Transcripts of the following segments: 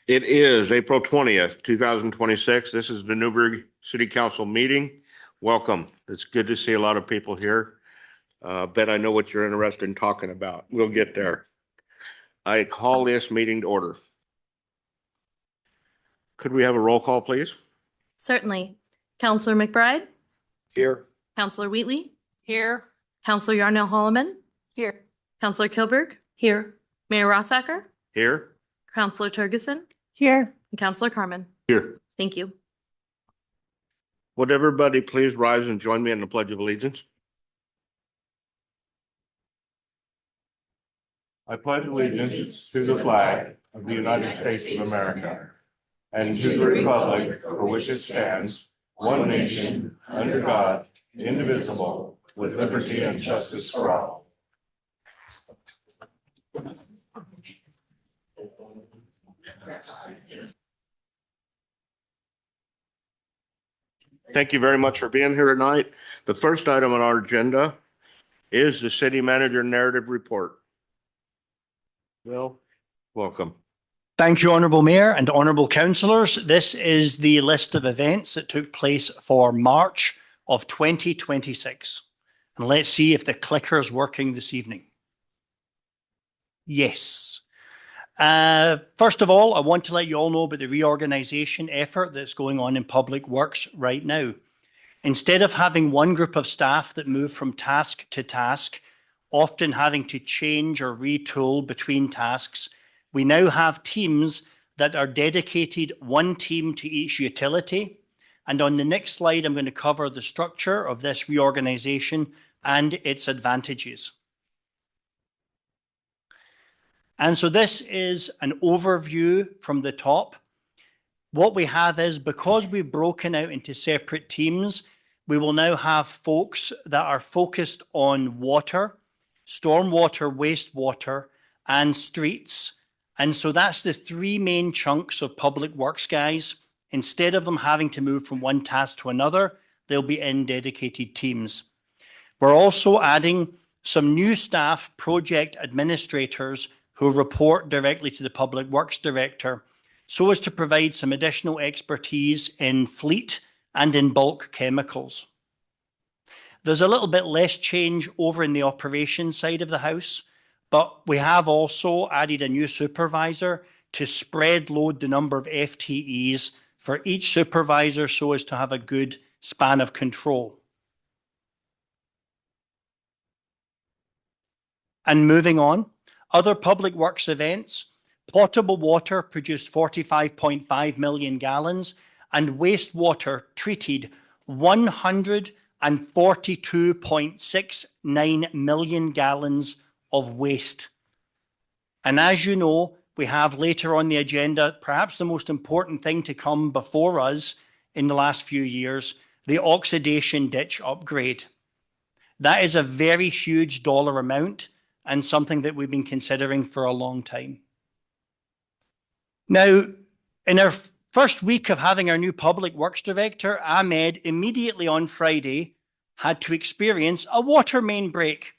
It is April 20th, 2026. This is the Newberg City Council meeting. Welcome. It's good to see a lot of people here. Bet I know what you're interested in talking about. We'll get there. I call this meeting to order. Could we have a roll call, please? Certainly. Councillor McBride? Here. Councillor Wheatley? Here. Councillor Yarnell Holloman? Here. Councillor Kilberg? Here. Mayor Rossacker? Here. Councillor Turgeson? Here. And Councillor Carmen? Here. Thank you. Would everybody please rise and join me in the Pledge of Allegiance? I pledge allegiance to the flag of the United States of America and to the republic for which it stands, one nation, under God, indivisible, with liberty and justice for all. Thank you very much for being here tonight. The first item on our agenda is the city manager narrative report. Bill, welcome. Thank you, Honourable Mayor and Honourable Councillors. This is the list of events that took place for March of 2026. And let's see if the clicker is working this evening. Yes. First of all, I want to let you all know about the reorganisation effort that's going on in Public Works right now. Instead of having one group of staff that move from task to task, often having to change or retool between tasks, we now have teams that are dedicated, one team to each utility. And on the next slide, I'm going to cover the structure of this reorganisation and its advantages. And so this is an overview from the top. What we have is, because we've broken out into separate teams, we will now have folks that are focused on water, stormwater, wastewater, and streets. And so that's the three main chunks of Public Works guys. Instead of them having to move from one task to another, they'll be in dedicated teams. We're also adding some new staff, project administrators, who report directly to the Public Works Director, so as to provide some additional expertise in fleet and in bulk chemicals. There's a little bit less change over in the operations side of the house, but we have also added a new supervisor to spread load the number of FTEs for each supervisor so as to have a good span of control. And moving on, other Public Works events, potable water produced 45.5 million gallons and wastewater treated 142.69 million gallons of waste. And as you know, we have later on the agenda, perhaps the most important thing to come before us in the last few years, the oxidation ditch upgrade. That is a very huge dollar amount and something that we've been considering for a long time. Now, in our first week of having our new Public Works Director, Ahmed immediately on Friday had to experience a water main break.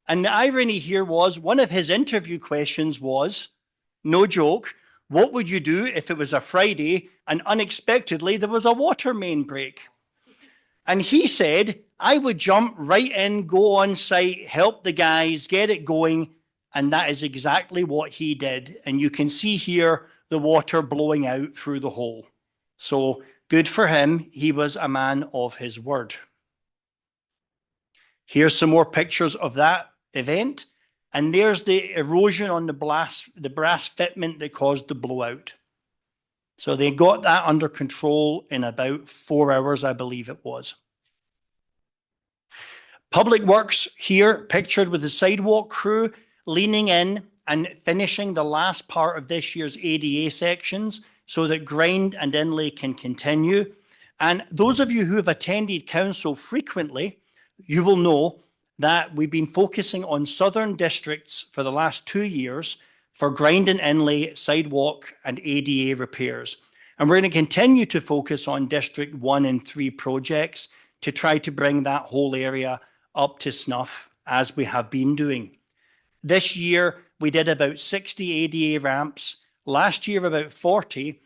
And the irony here was, one of his interview questions was, no joke, what would you do if it was a Friday and unexpectedly there was a water main break? And he said, I would jump right in, go on site, help the guys, get it going. And that is exactly what he did. And you can see here the water blowing out through the hole. So good for him. He was a man of his word. Here's some more pictures of that event. And there's the erosion on the brass fitment that caused the blowout. So they got that under control in about 4 hours, I believe it was. Public Works here, pictured with the sidewalk crew, leaning in and finishing the last part of this year's ADA sections so that grind and inlay can continue. And those of you who have attended council frequently, you will know that we've been focusing on southern districts for the last 2 years for grind and inlay, sidewalk and ADA repairs. And we're going to continue to focus on District 1 and 3 projects to try to bring that whole area up to snuff as we have been doing. This year, we did about 60 ADA ramps. Last year, about 40.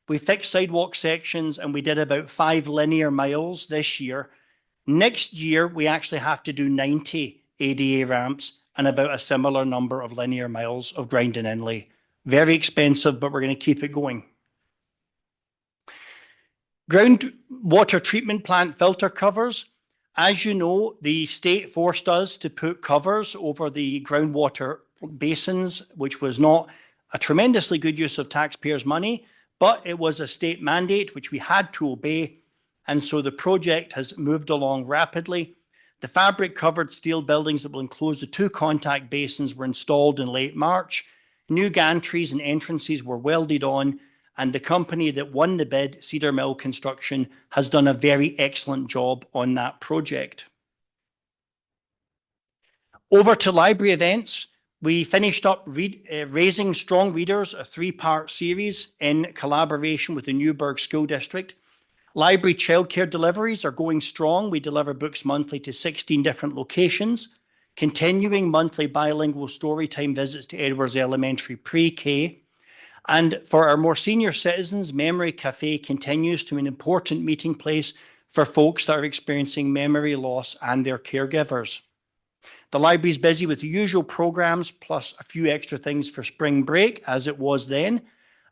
We fixed sidewalk sections and we did about 5 linear miles this year. Next year, we actually have to do 90 ADA ramps and about a similar number of linear miles of ground and inlay. Very expensive, but we're going to keep it going. Groundwater treatment plant filter covers. As you know, the state forced us to put covers over the groundwater basins, which was not a tremendously good use of taxpayers' money, but it was a state mandate which we had to obey. And so the project has moved along rapidly. The fabric covered steel buildings that will enclose the 2 contact basins were installed in late March. New gantries and entrances were welded on, and the company that won the bid, Cedar Mill Construction, has done a very excellent job on that project. Over to library events. We finished up Raising Strong Readers, a 3-part series in collaboration with the Newberg School District. Library childcare deliveries are going strong. We deliver books monthly to 16 different locations, continuing monthly bilingual storytime visits to Edwards Elementary Pre-K. And for our more senior citizens, Memory Cafe continues to be an important meeting place for folks that are experiencing memory loss and their caregivers. The library is busy with the usual programs, plus a few extra things for spring break, as it was then.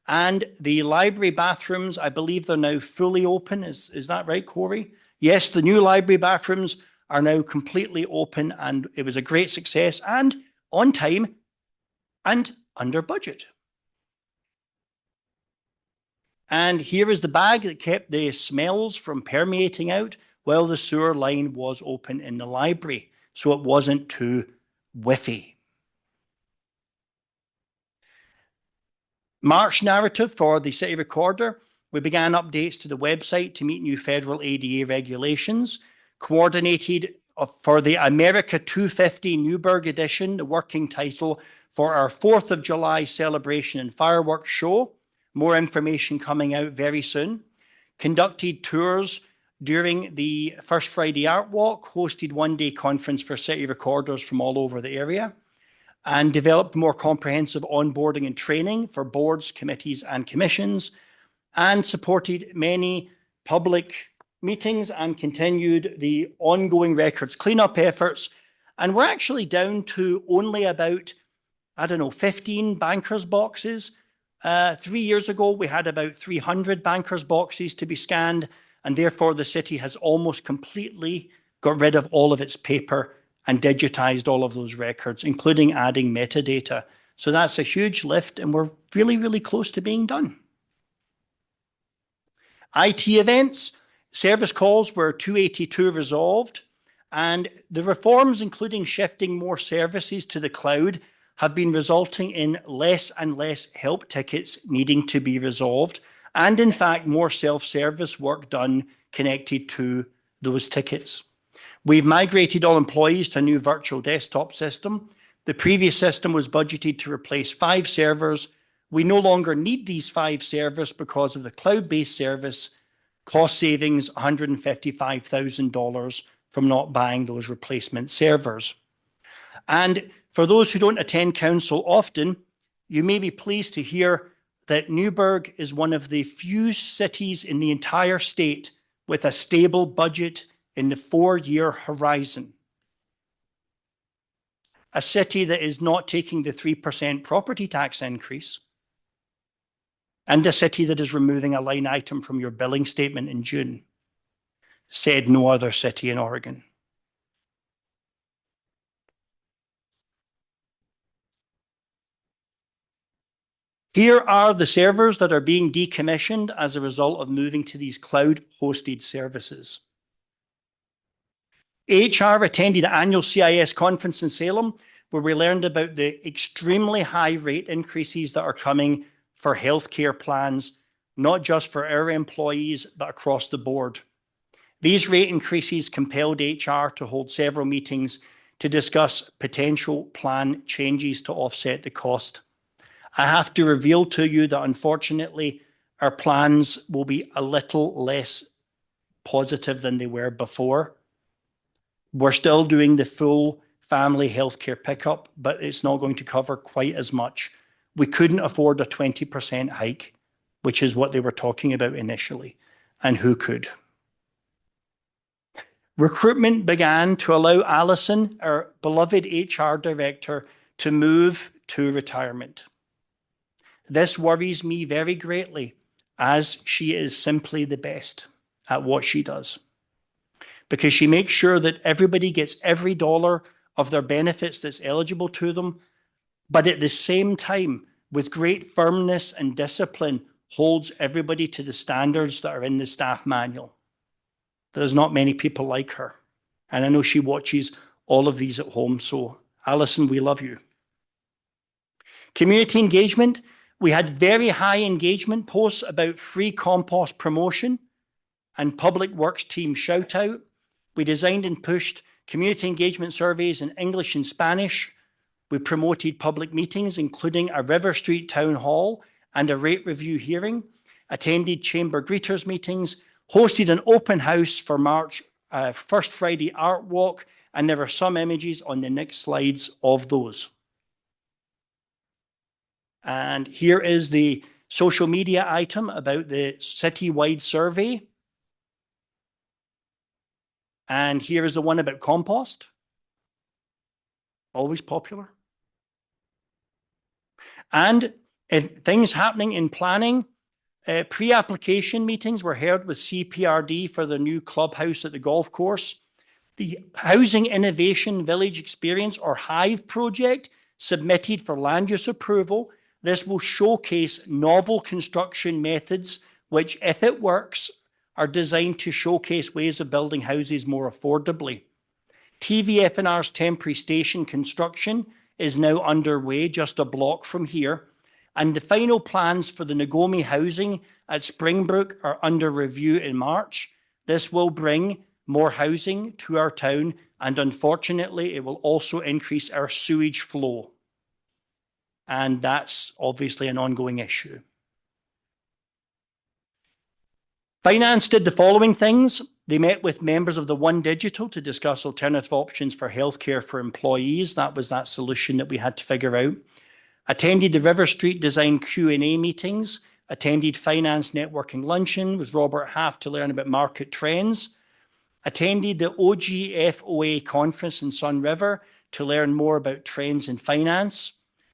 And the library bathrooms, I believe they're now fully open. Is that right, Corey? Yes, the new library bathrooms are now completely open, and it was a great success and on time and under budget. And here is the bag that kept the smells from permeating out while the sewer line was open in the library, so it wasn't too whiffy. March narrative for the City Recorder. We began updates to the website to meet new federal ADA regulations, coordinated for the America 250 Newberg edition, the working title for our 4th of July celebration and fireworks show. More information coming out very soon. Conducted tours during the First Friday Art Walk, hosted one-day conference for city recorders from all over the area, and developed more comprehensive onboarding and training for boards, committees, and commissions, and supported many public meetings and continued the ongoing records cleanup efforts. And we're actually down to only about, 15 bankers boxes. 3 years ago, we had about 300 bankers boxes to be scanned, and therefore the city has almost completely got rid of all of its paper and digitized all of those records, including adding metadata. So that's a huge lift, and we're really, really close to being done. IT events, service calls were 282 resolved, and the reforms, including shifting more services to the cloud, have been resulting in less and less help tickets needing to be resolved, and in fact, more self-service work done connected to those tickets. We've migrated all employees to a new virtual desktop system. The previous system was budgeted to replace 5 servers. We no longer need these 5 servers because of the cloud-based service, cost savings $155,000 from not buying those replacement servers. And for those who don't attend council often, you may be pleased to hear that Newberg is one of the few cities in the entire state with a stable budget in the 4-year horizon. A city that is not taking the 3% property tax increase, and a city that is removing a line item from your billing statement in June, said no other city in Oregon. Here are the servers that are being decommissioned as a result of moving to these cloud-hosted services. HR attended an annual CIS conference in Salem, where we learned about the extremely high rate increases that are coming for healthcare plans, not just for our employees, but across the board. These rate increases compelled HR to hold several meetings to discuss potential plan changes to offset the cost. I have to reveal to you that unfortunately, our plans will be a little less positive than they were before. We're still doing the full family healthcare pickup, but it's not going to cover quite as much. We couldn't afford a 20% hike, which is what they were talking about initially. And who could? Recruitment began to allow Alison, our beloved HR director, to move to retirement. This worries me very greatly, as she is simply the best at what she does, because she makes sure that everybody gets every dollar of their benefits that's eligible to them, but at the same time, with great firmness and discipline, holds everybody to the standards that are in the staff manual. There's not many people like her. And I know she watches all of these at home. So, Alison, we love you. Community engagement. We had very high engagement posts about free compost promotion and public works team shout out. We designed and pushed community engagement surveys in English and Spanish. We promoted public meetings, including a River Street Town Hall and a rate review hearing, attended chamber greeters meetings, hosted an open house for March First Friday Art Walk, and there are some images on the next slides of those. And here is the social media item about the citywide survey. And here is the one about compost. Always popular. And things happening in planning. Pre-application meetings were held with CPRD for the new clubhouse at the golf course. The Housing Innovation Village Experience, or HIVE project, submitted for land use approval. This will showcase novel construction methods, which, if it works, are designed to showcase ways of building houses more affordably. TVF&R's temporary station construction is now underway, just a block from here. And the final plans for the Nagomi housing at Springbrook are under review in March. This will bring more housing to our town, and unfortunately, it will also increase our sewage flow. And that's obviously an ongoing issue. Finance did the following things. They met with members of the One Digital to discuss alternative options for healthcare for employees. That was that solution that we had to figure out. Attended the River Street Design Q&A meetings, attended finance networking luncheon with Robert Half to learn about market trends, attended the OGFOA conference in Sun River to learn more about trends in finance.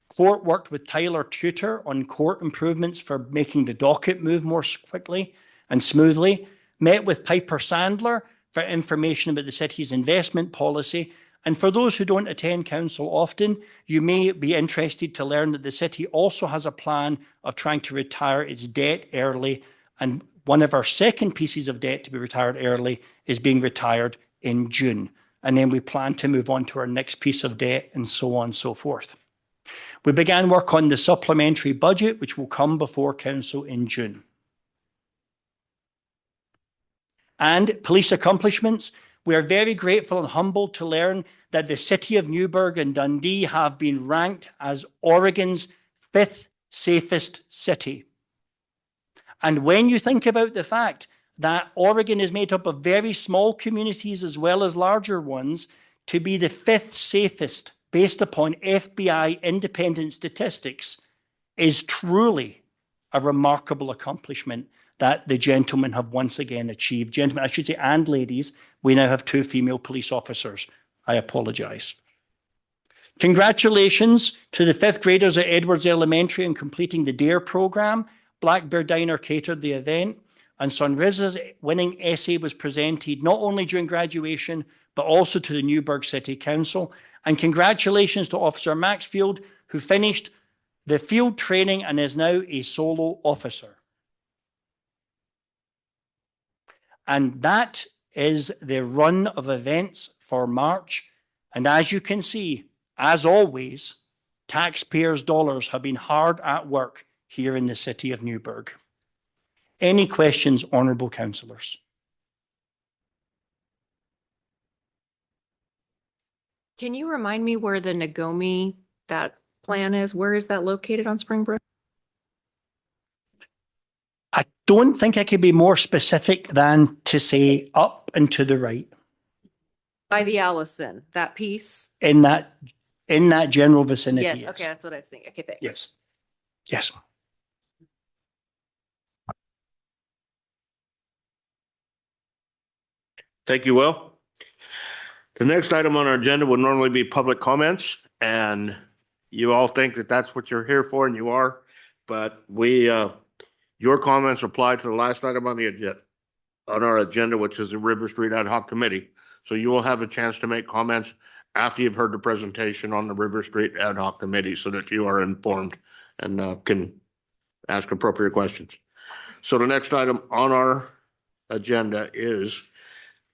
Court worked with Tyler Tutor on court improvements for making the docket move more quickly and smoothly. Met with Piper Sandler for information about the city's investment policy. And for those who don't attend council often, you may be interested to learn that the city also has a plan of trying to retire its debt early. And one of our second pieces of debt to be retired early is being retired in June. And then we plan to move on to our next piece of debt and so on and so forth. We began work on the supplementary budget, which will come before council in June. And police accomplishments. We are very grateful and humbled to learn that the city of Newberg and Dundee have been ranked as Oregon's 5th safest city. And when you think about the fact that Oregon is made up of very small communities as well as larger ones, to be the 5th safest based upon FBI independent statistics is truly a remarkable accomplishment that the gentlemen have once again achieved. Gentlemen, I should say, and ladies, we now have 2 female police officers. I apologize. Congratulations to the 5th graders at Edwards Elementary in completing the DARE program. Black Bear Diner catered the event, and Sunriza's winning essay was presented not only during graduation, but also to the Newberg City Council. And congratulations to Officer Maxfield, who finished the field training and is now a solo officer. And that is the run of events for March. And as you can see, as always, taxpayers' dollars have been hard at work here in the city of Newberg. Any questions, honourable councillors? Can you remind me where the Nagomi, that plan is? Where is that located on Springbrook? I don't think I could be more specific than to say up and to the right. By the Allison, that piece? In that general vicinity. Yes, yes. okay, that's what I was thinking. Okay, thanks. Yes. Yes. Thank you, Will. The next item on our agenda would normally be public comments, and you all think that that's what you're here for, and you are. But your comments apply to the last item on our agenda, which is the River Street Ad Hoc Committee. So you will have a chance to make comments after you've heard the presentation on the River Street Ad Hoc Committee so that you are informed and can ask appropriate questions. So the next item on our agenda is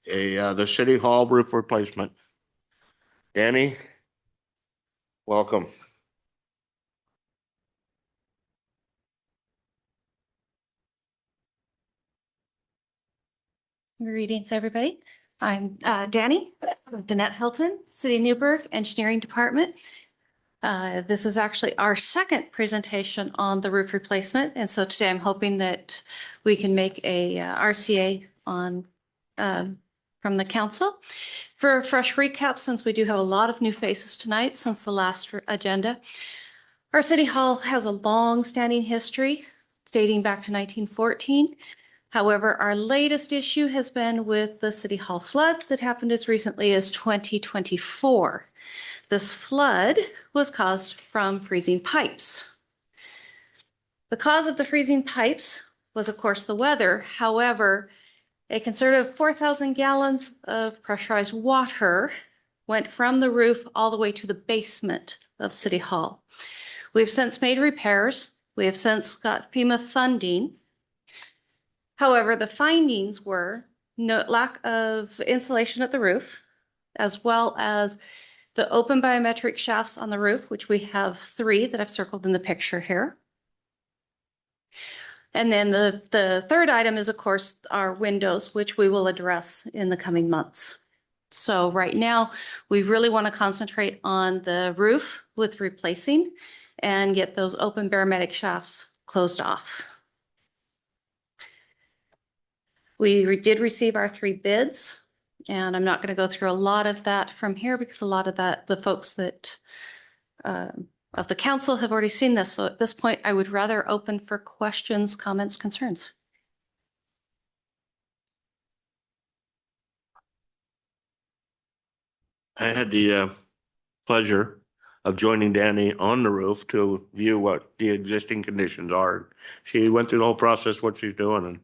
the City Hall roof replacement. Danny, welcome. Greetings, everybody. I'm Danny, Danette Hilton, City of Newberg Engineering Department. This is actually our second presentation on the roof replacement. And so today I'm hoping that we can make a RCA on from the council. For a fresh recap, since we do have a lot of new faces tonight since the last agenda, our City Hall has a long-standing history dating back to 1914. However, our latest issue has been with the City Hall flood that happened as recently as 2024. This flood was caused from freezing pipes. The cause of the freezing pipes was, of course, the weather. However, a conservative 4,000 gallons of pressurized water went from the roof all the way to the basement of City Hall. We've since made repairs. We have since got FEMA funding. However, the findings were no lack of insulation at the roof, as well as the open biometric shafts on the roof, which we have 3 that I've circled in the picture here. And then the third item is, of course, our windows, which we will address in the coming months. So right now, we really want to concentrate on the roof with replacing and get those open barometric shafts closed off. We did receive our 3 bids, and I'm not going to go through a lot of that from here because a lot of that, the folks that of the council have already seen this. So at this point, I would rather open for questions, comments, concerns. I had the pleasure of joining Danny on the roof to view what the existing conditions are. She went through the whole process, what she's doing,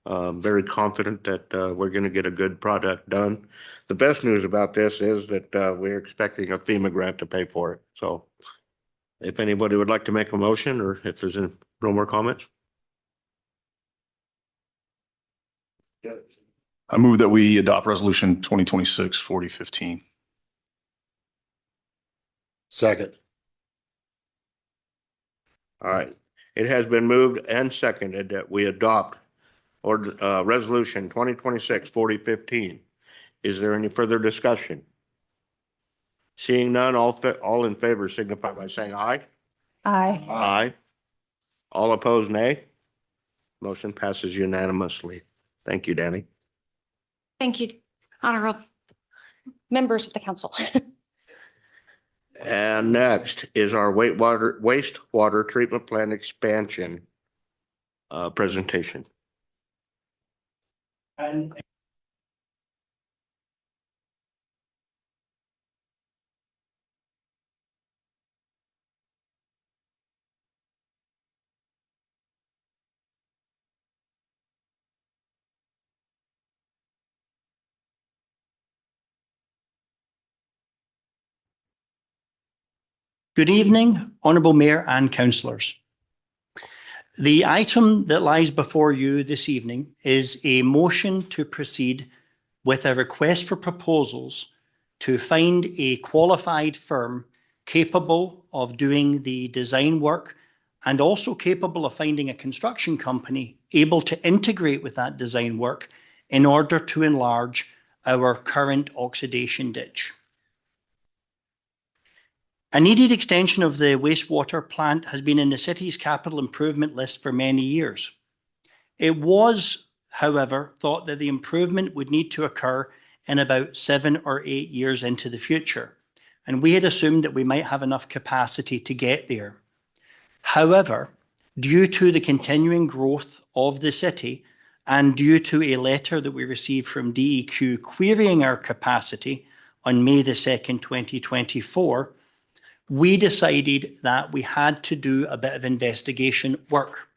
and very confident that we're going to get a good product done. The best news about this is that we're expecting a FEMA grant to pay for it. So if anybody would like to make a motion, or if there's no more comments. I move that we adopt resolution 2026-4015. Second. All right. It has been moved and seconded that we adopt resolution 2026-4015. Is there any further discussion? Seeing none, all in favor signify by saying aye. Aye. Aye. All opposed, nay. Motion passes unanimously. Thank you, Danny. Thank you, honorable members of the council. And next is our wastewater treatment plant expansion presentation. And good evening, Honourable Mayor and councillors. The item that lies before you this evening is a motion to proceed with a request for proposals to find a qualified firm capable of doing the design work and also capable of finding a construction company able to integrate with that design work in order to enlarge our current oxidation ditch. A needed extension of the wastewater plant has been in the city's capital improvement list for many years. It was, however, thought that the improvement would need to occur in about 7 or 8 years into the future, and we had assumed that we might have enough capacity to get there. However, due to the continuing growth of the city and due to a letter that we received from DEQ querying our capacity on May the 2nd, 2024, we decided that we had to do a bit of investigation work.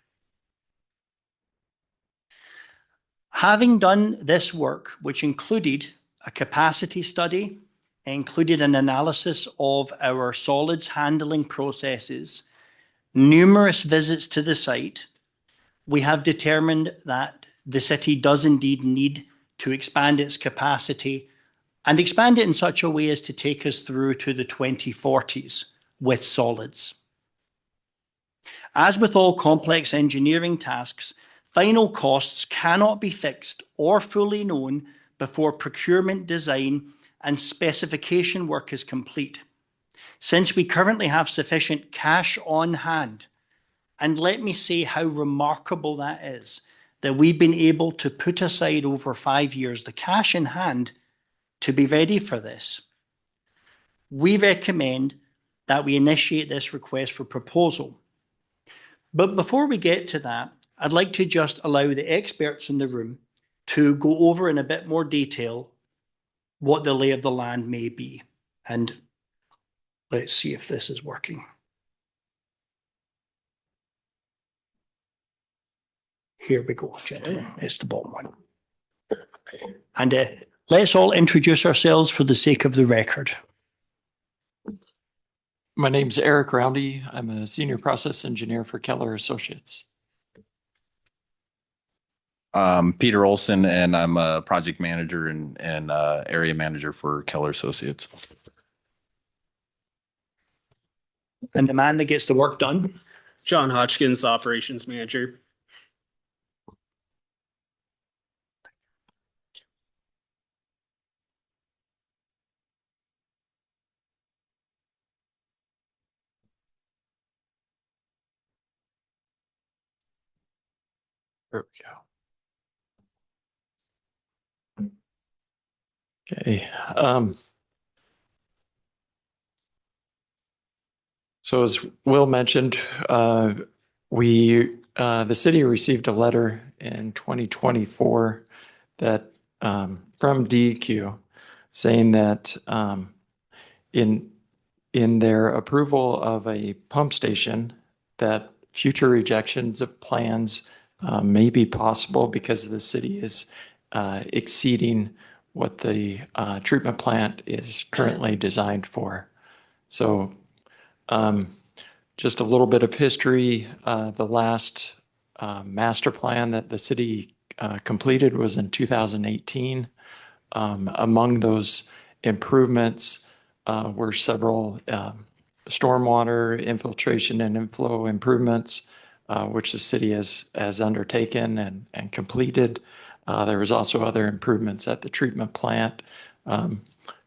Having done this work, which included a capacity study, included an analysis of our solids handling processes, numerous visits to the site, we have determined that the city does indeed need to expand its capacity and expand it in such a way as to take us through to the 2040s with solids. As with all complex engineering tasks, final costs cannot be fixed or fully known before procurement design and specification work is complete. Since we currently have sufficient cash on hand, and let me say how remarkable that is, that we've been able to put aside over 5 years the cash in hand to be ready for this, we recommend that we initiate this request for proposal. But before we get to that, I'd like to just allow the experts in the room to go over in a bit more detail what the lay of the land may be. And let's see if this is working. Here we go, gentlemen. It's the bottom one. And let's all introduce ourselves for the sake of the record. My name's Eric Roundy. I'm a senior process engineer for Keller Associates. Peter Olson, and I'm a project manager and area manager for Keller Associates. And the man that gets the work done. John Hodgkins, operations manager. There we go. Okay. So as Will mentioned, the city received a letter in 2024 that from DEQ saying that in their approval of a pump station, that future rejections of plans may be possible because the city is exceeding what the treatment plant is currently designed for. So just a little bit of history. The last master plan that the city completed was in 2018. Among those improvements were several stormwater infiltration and inflow improvements, which the city has undertaken and completed. There was also other improvements at the treatment plant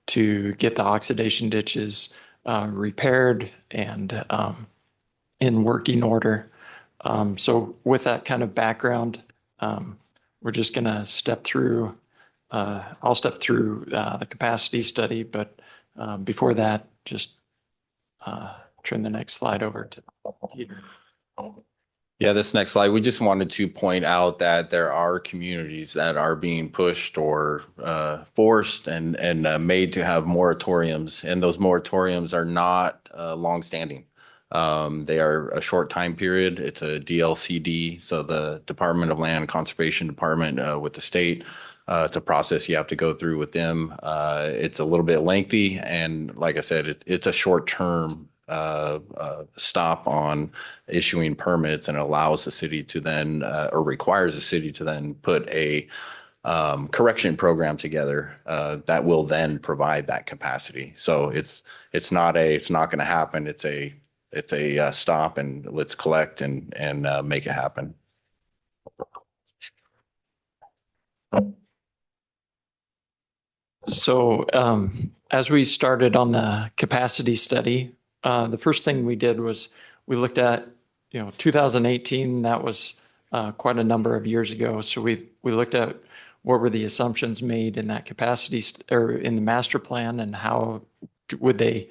to get the oxidation ditches repaired and in working order. So with that kind of background, we're just going to step through, I'll step through the capacity study, but before that, just turn the next slide over to Peter. Yeah, this next slide, we just wanted to point out that there are communities that are being pushed or forced and made to have moratoriums, and those moratoriums are not longstanding. They are a short time period. It's a DLCD, so the Department of Land Conservation Department with the state. It's a process you have to go through with them. It's a little bit lengthy, and like I said, it's a short-term stop on issuing permits, and allows the city to then or requires the city to then put a correction program together that will then provide that capacity. So it's not going to happen. It's a stop and let's collect and make it happen. So as we started on the capacity study, the first thing we did was we looked at, 2018, that was quite a number of years ago. So we looked at what were the assumptions made in that capacity or in the master plan, and how would they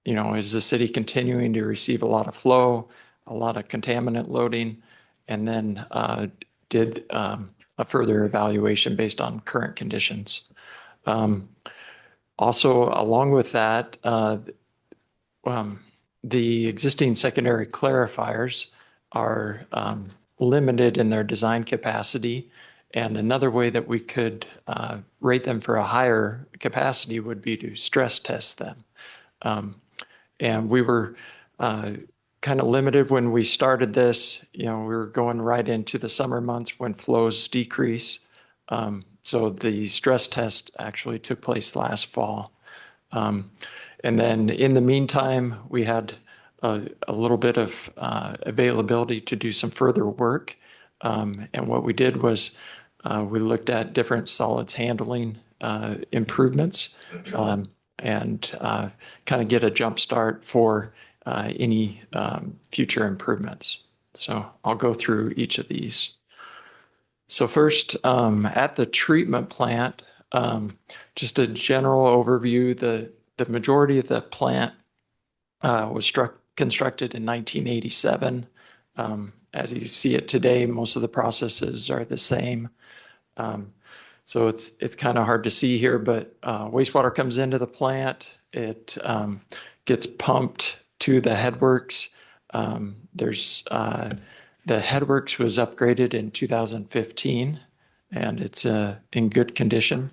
is the city continuing to receive a lot of flow, a lot of contaminant loading, and then did a further evaluation based on current conditions. Also, along with that, the existing secondary clarifiers are limited in their design capacity. And another way that we could rate them for a higher capacity would be to stress test them. And we were kind of limited when we started this. We were going right into the summer months when flows decrease. So the stress test actually took place last fall. And then in the meantime, we had a little bit of availability to do some further work. And what we did was we looked at different solids handling improvements and kind of get a jump start for any future improvements. So I'll go through each of these. So first, at the treatment plant, just a general overview, the majority of the plant was constructed in 1987. As you see it today, most of the processes are the same. So it's kind of hard to see here, but wastewater comes into the plant. It gets pumped to the headworks. The headworks was upgraded in 2015, and it's in good condition.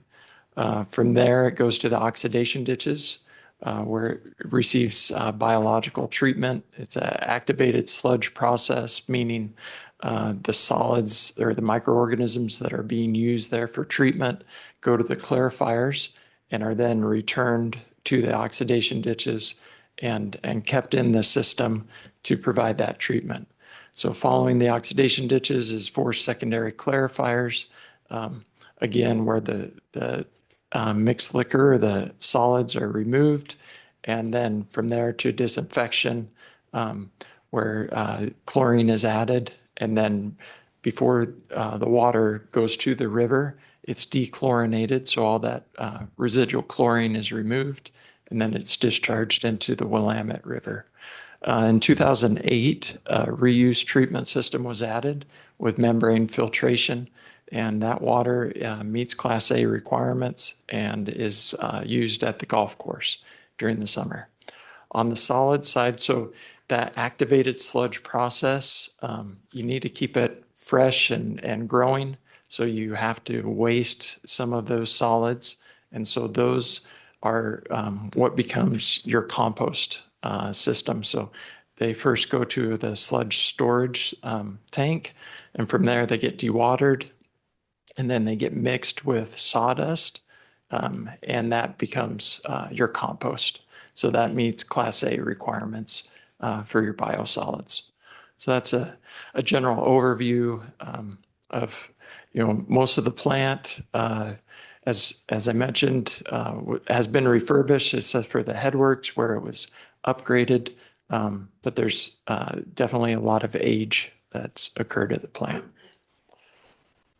From there, it goes to the oxidation ditches, where it receives biological treatment. It's an activated sludge process, meaning the solids or the microorganisms that are being used there for treatment go to the clarifiers and are then returned to the oxidation ditches and kept in the system to provide that treatment. So following the oxidation ditches is 4 secondary clarifiers, again, where the mixed liquor, the solids are removed, and then from there to disinfection, where chlorine is added, and then before the water goes to the river, it's dechlorinated, so all that residual chlorine is removed, and then it's discharged into the Willamette River. In 2008, a reuse treatment system was added with membrane filtration, and that water meets Class A requirements and is used at the golf course during the summer. On the solid side, so that activated sludge process, you need to keep it fresh and growing, so you have to waste some of those solids, and so those are what becomes your compost system. So they first go to the sludge storage tank, and from there they get dewatered, and then they get mixed with sawdust, and that becomes your compost. So that meets Class A requirements for your biosolids. So that's a general overview of most of the plant. As I mentioned, has been refurbished, except for the headworks where it was upgraded, but there's definitely a lot of age that's occurred at the plant.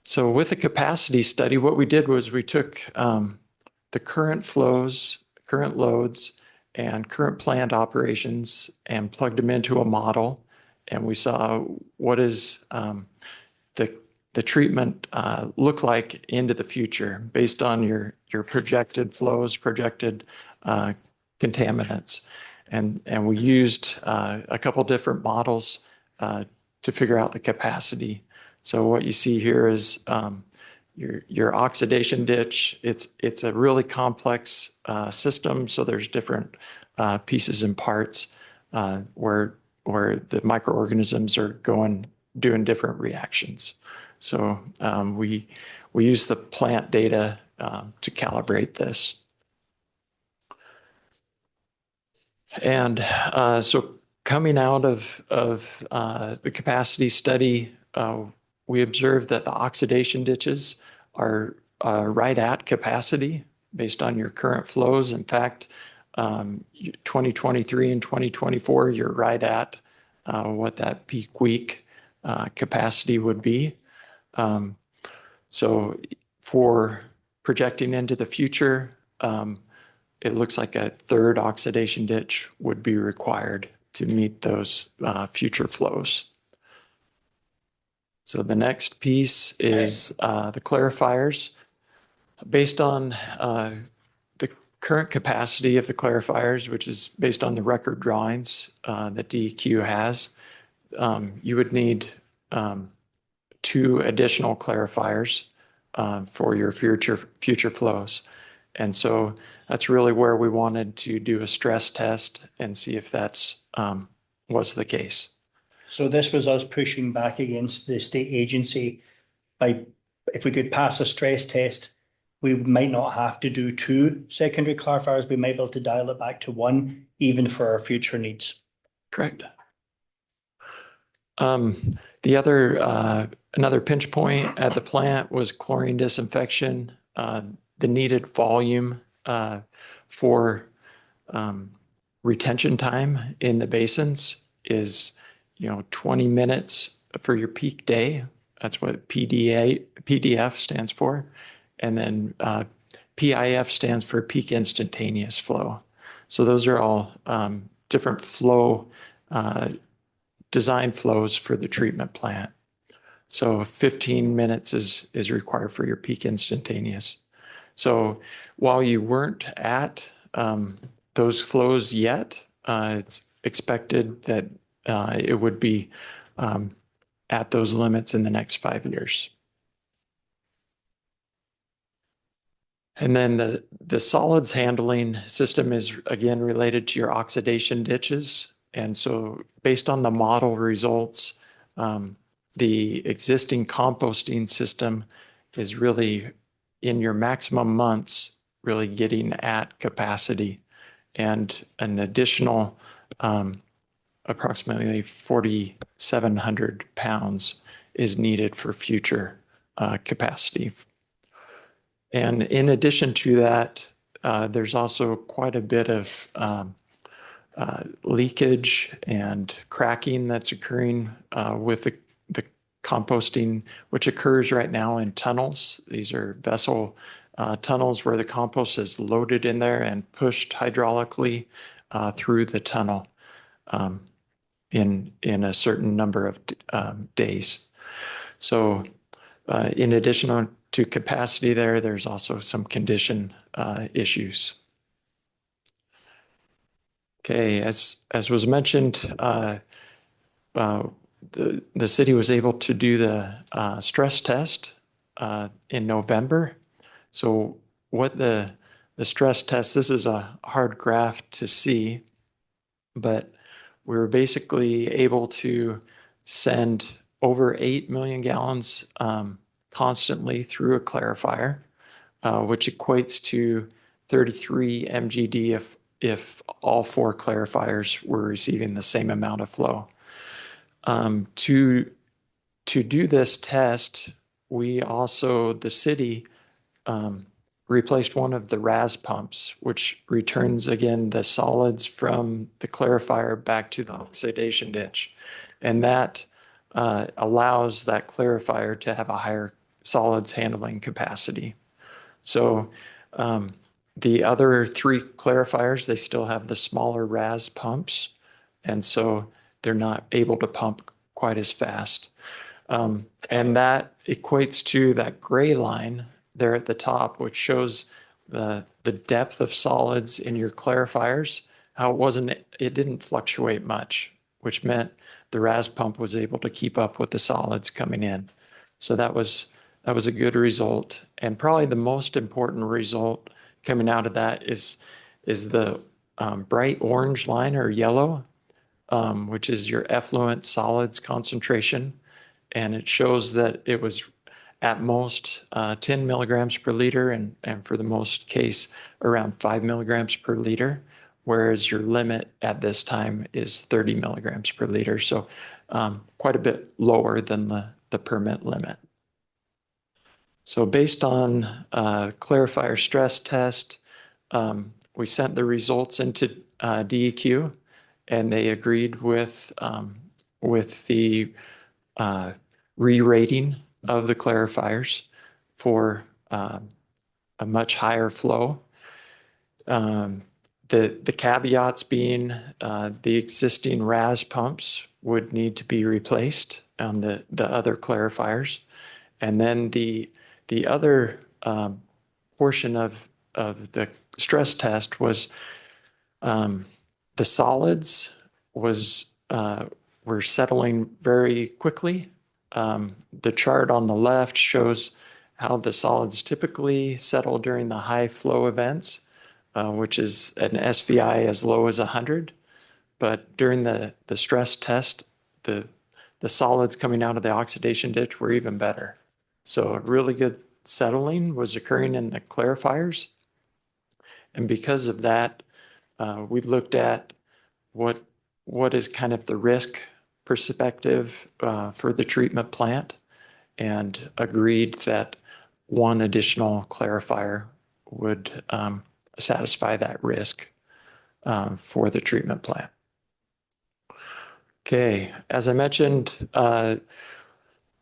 So with the capacity study, what we did was we took the current flows, current loads, and current plant operations and plugged them into a model, and we saw what is the treatment look like into the future based on your projected flows, projected contaminants. And we used a couple different models to figure out the capacity. So what you see here is your oxidation ditch. It's a really complex system, so there's different pieces and parts where the microorganisms are doing different reactions. So we use the plant data to calibrate this. And so coming out of the capacity study, we observed that the oxidation ditches are right at capacity based on your current flows. In fact, 2023 and 2024, you're right at what that peak week capacity would be. So for projecting into the future, it looks like a third oxidation ditch would be required to meet those future flows. So the next piece is the clarifiers. Based on the current capacity of the clarifiers, which is based on the record drawings that DEQ has, you would need 2 additional clarifiers for your future flows. And so that's really where we wanted to do a stress test and see if that's was the case. So this was us pushing back against the state agency by, if we could pass a stress test, we might not have to do 2 secondary clarifiers. We might be able to dial it back to 1, even for our future needs. Correct. The other, another pinch point at the plant was chlorine disinfection. The needed volume for retention time in the basins is, 20 minutes for your peak day. That's what PDF stands for. And then PIF stands for peak instantaneous flow. So those are all different flow design flows for the treatment plant. So 15 minutes is required for your peak instantaneous. So while you weren't at those flows yet, it's expected that it would be at those limits in the next 5 years. And then the solids handling system is again related to your oxidation ditches. And so based on the model results, the existing composting system is really in your maximum months, really getting at capacity, and an additional approximately 4,700 pounds is needed for future capacity. And in addition to that, there's also quite a bit of leakage and cracking that's occurring with the composting, which occurs right now in tunnels. These are vessel tunnels where the compost is loaded in there and pushed hydraulically through the tunnel in a certain number of days. So in addition to capacity there's also some condition issues. Okay, as was mentioned, the city was able to do the stress test in November. So what the stress test, this is a hard graph to see, but we were basically able to send over 8 million gallons constantly through a clarifier, which equates to 33 MGD if all 4 clarifiers were receiving the same amount of flow. To do this test, we also, the city, replaced one of the RAS pumps, which returns again the solids from the clarifier back to the oxidation ditch. And that allows that clarifier to have a higher solids handling capacity. So the other 3 clarifiers, they still have the smaller RAS pumps. And so they're not able to pump quite as fast. And that equates to that gray line there at the top, which shows the depth of solids in your clarifiers, how it didn't fluctuate much, which meant the RAS pump was able to keep up with the solids coming in. So that was a good result. And probably the most important result coming out of that is the bright orange line or yellow, which is your effluent solids concentration. And it shows that it was at most 10 milligrams per liter and for the most case around 5 milligrams per liter, whereas your limit at this time is 30 milligrams per liter. So quite a bit lower than the permit limit. So based on clarifier stress test, we sent the results into DEQ, and they agreed with the re-rating of the clarifiers for a much higher flow. The caveats being the existing RAS pumps would need to be replaced on the other clarifiers. And then the other portion of the stress test was the solids were settling very quickly. The chart on the left shows how the solids typically settle during the high flow events, which is an SVI as low as 100. But during the stress test, the solids coming out of the oxidation ditch were even better. So a really good settling was occurring in the clarifiers. And because of that, we looked at what is kind of the risk perspective for the treatment plant and agreed that one additional clarifier would satisfy that risk for the treatment plant. Okay, as I mentioned,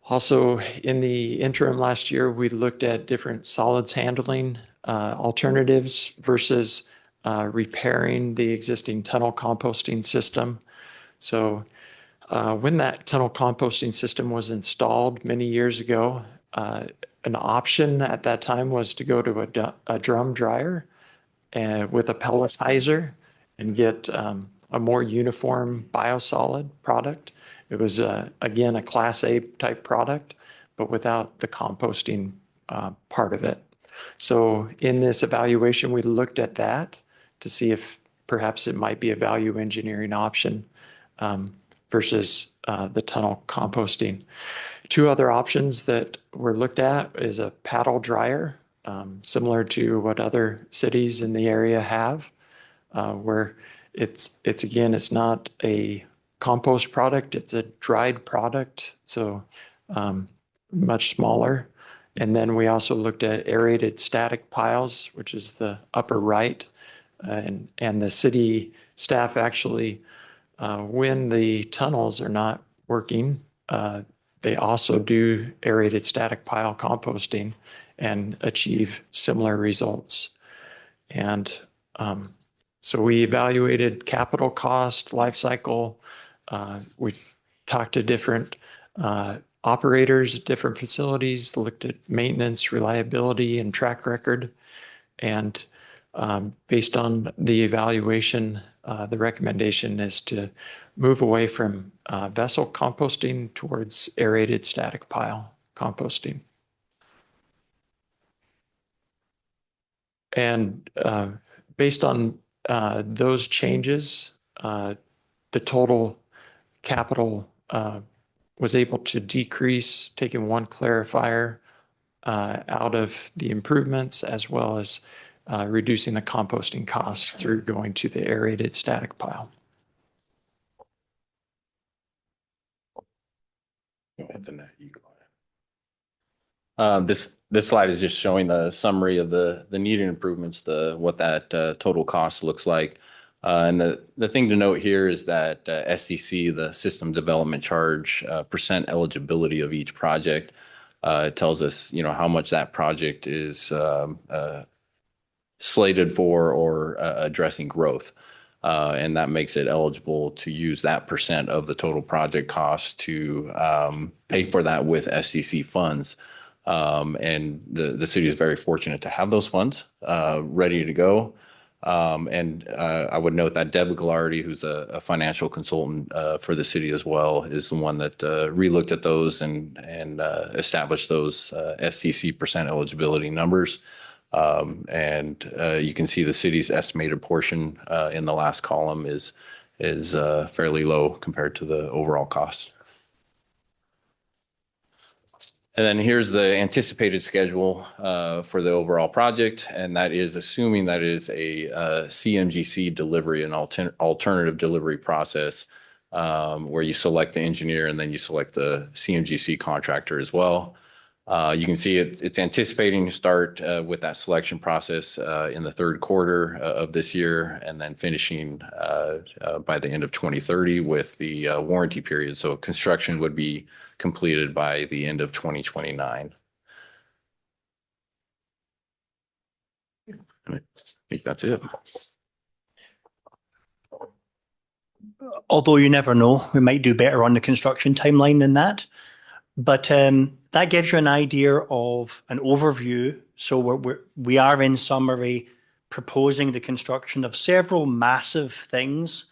also in the interim last year, we looked at different solids handling alternatives versus repairing the existing tunnel composting system. So when that tunnel composting system was installed many years ago, an option at that time was to go to a drum dryer with a pelletizer and get a more uniform biosolid product. It was, again, a Class A type product, but without the composting part of it. So in this evaluation, we looked at that to see if perhaps it might be a value engineering option versus the tunnel composting. Two other options that were looked at is a paddle dryer, similar to what other cities in the area have, where it's again, it's not a compost product, it's a dried product, so much smaller. And then we also looked at aerated static piles, which is the upper right. And the city staff actually, when the tunnels are not working, they also do aerated static pile composting and achieve similar results. And so we evaluated capital cost, life cycle. We talked to different operators at different facilities, looked at maintenance, reliability, and track record. And based on the evaluation, the recommendation is to move away from vessel composting towards aerated static pile composting. And based on those changes, the total capital was able to decrease, taking one clarifier out of the improvements, as well as reducing the composting costs through going to the aerated static pile. Go ahead, Annette, you go ahead. This slide is just showing the summary of the needed improvements, what that total cost looks like. And the thing to note here is that SDC, the system development charge, percent eligibility of each project, it tells us, how much that project is slated for or addressing growth. And that makes it eligible to use that percent of the total project cost to pay for that with SDC funds. And the city is very fortunate to have those funds ready to go. And I would note that Deb Ghilardi, who's a financial consultant for the city as well, is the one that relooked at those and established those SDC percent eligibility numbers. And you can see the city's estimated portion in the last column is fairly low compared to the overall cost. And then here's the anticipated schedule for the overall project, and that is assuming that it is a CMGC delivery, an alternative delivery process, where you select the engineer and then you select the CMGC contractor as well. You can see it's anticipating to start with that selection process in the third quarter of this year, and then finishing by the end of 2030 with the warranty period. So construction would be completed by the end of 2029. And I think that's it. Although you never know, we might do better on the construction timeline than that. But that gives you an idea of an overview. So we are in summary proposing the construction of several massive things.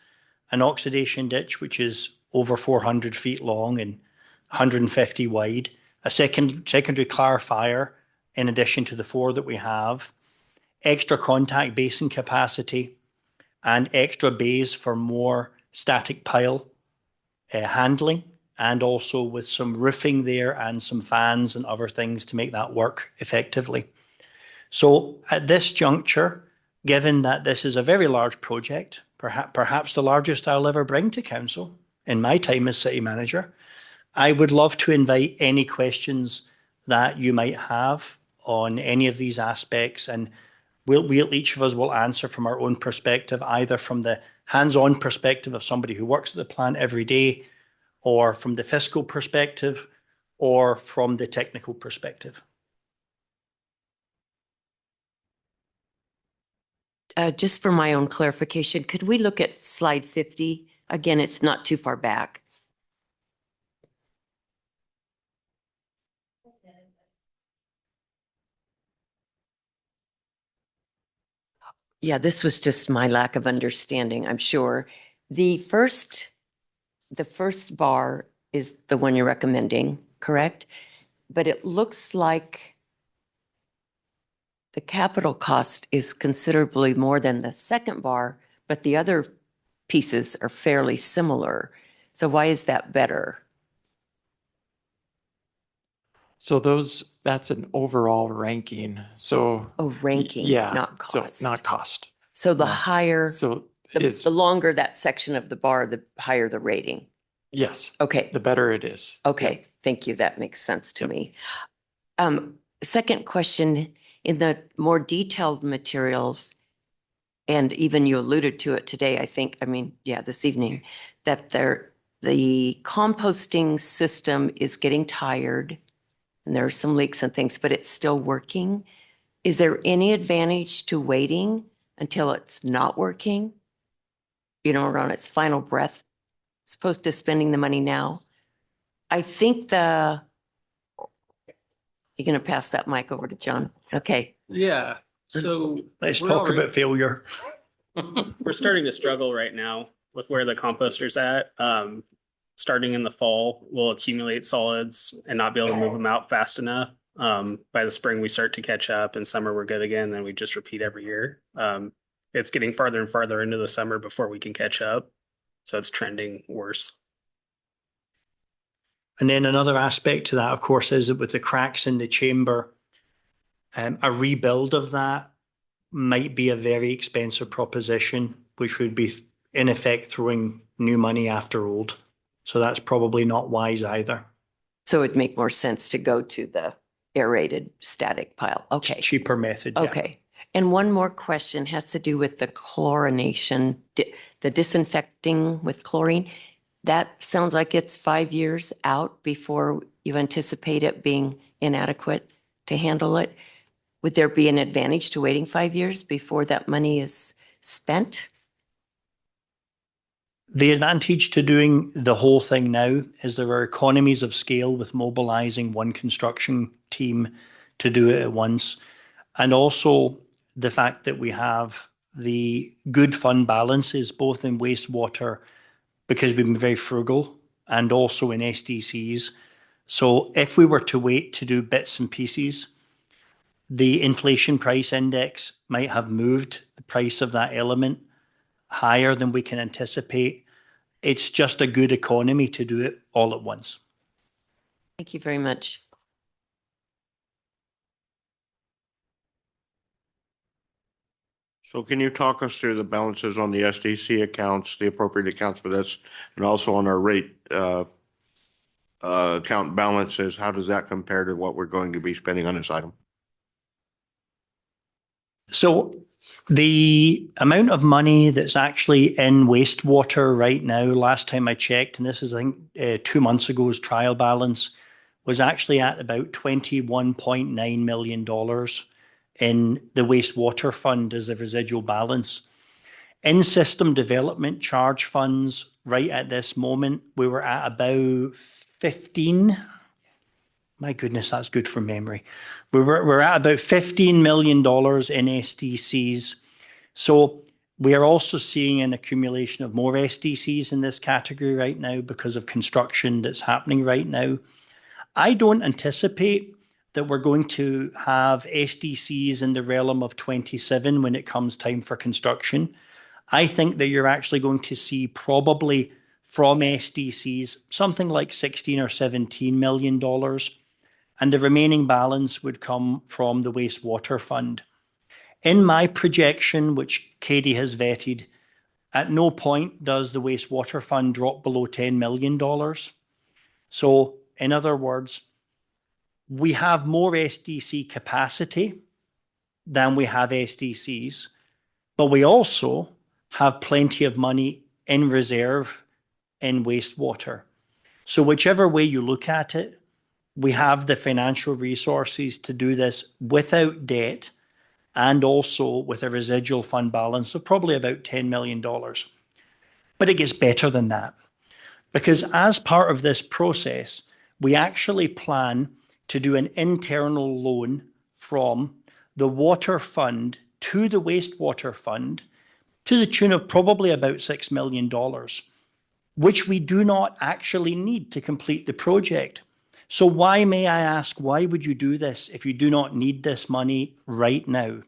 An oxidation ditch, which is over 400 feet long and 150 wide. A secondary clarifier, in addition to the 4 that we have. Extra contact basin capacity and extra bays for more static pile handling, and also with some roofing there and some fans and other things to make that work effectively. So at this juncture, given that this is a very large project, perhaps the largest I'll ever bring to council in my time as city manager, I would love to invite any questions that you might have on any of these aspects, and each of us will answer from our own perspective, either from the hands-on perspective of somebody who works at the plant every day, or from the fiscal perspective, or from the technical perspective. Just for my own clarification, could we look at slide 50? Again, it's not too far back. Yeah, this was just my lack of understanding, I'm sure. The first bar is the one you're recommending, correct? But it looks like the capital cost is considerably more than the second bar, but the other pieces are fairly similar. So why is that better? So that's an overall ranking. So Oh, ranking, yeah, not so cost. not cost. So the No. higher, So the longer that section of the bar, the higher the rating. yes, Okay. the better it is. Okay, thank you. That makes sense to me. Second question, in the more detailed materials, and even you alluded to it today, I think, this evening, that the composting system is getting tired and there are some leaks and things, but it's still working. Is there any advantage to waiting until it's not working? Or on its final breath, as opposed to spending the money now? I think you're going to pass that mic over to John. Okay. Yeah. So Let's we're talk already- about failure. We're starting to struggle right now with where the composter's at. Starting in the fall, we'll accumulate solids and not be able to move them out fast enough. By the spring, we start to catch up, and summer we're good again. Then we just repeat every year. It's getting farther and farther into the summer before we can catch up. So it's trending worse. And then another aspect to that, of course, is that with the cracks in the chamber, a rebuild of that might be a very expensive proposition, which would be in effect throwing new money after old. So that's probably not wise either. So it'd make more sense to go to the aerated static pile. It's Okay. a cheaper method. Yeah. Okay. And one more question has to do with the chlorination, the disinfecting with chlorine. That sounds like it's 5 years out before you anticipate it being inadequate to handle it. Would there be an advantage to waiting 5 years before that money is spent? The advantage to doing the whole thing now is there are economies of scale with mobilizing one construction team to do it at once. And also the fact that we have the good fund balances, both in wastewater, because we've been very frugal, and also in SDCs. So if we were to wait to do bits and pieces, the inflation price index might have moved the price of that element higher than we can anticipate. It's just a good economy to do it all at once. Thank you very much. So can you talk us through the balances on the SDC accounts, the appropriate accounts for this, and also on our rate account balances? How does that compare to what we're going to be spending on this item? So the amount of money that's actually in wastewater right now, last time I checked, and this is I think 2 months ago's trial balance, was actually at about $21.9 million in the wastewater fund as a residual balance. In system development charge funds, right at this moment, we were at about 15. My goodness, that's good from memory. We're at about $15 million in SDCs. So we are also seeing an accumulation of more SDCs in this category right now because of construction that's happening right now. I don't anticipate that we're going to have SDCs in the realm of 27 when it comes time for construction. I think that you're actually going to see probably from SDCs something like 16 or $17 million. And the remaining balance would come from the wastewater fund. In my projection, which Katie has vetted, at no point does the wastewater fund drop below $10 million. So, in other words, we have more SDC capacity than we have SDCs, but we also have plenty of money in reserve in wastewater. So, whichever way you look at it, we have the financial resources to do this without debt and also with a residual fund balance of probably about $10 million. But it gets better than that, because as part of this process, we actually plan to do an internal loan from the water fund to the wastewater fund to the tune of probably about $6 million, which we do not actually need to complete the project. So why, may I ask, why would you do this if you do not need this money right now?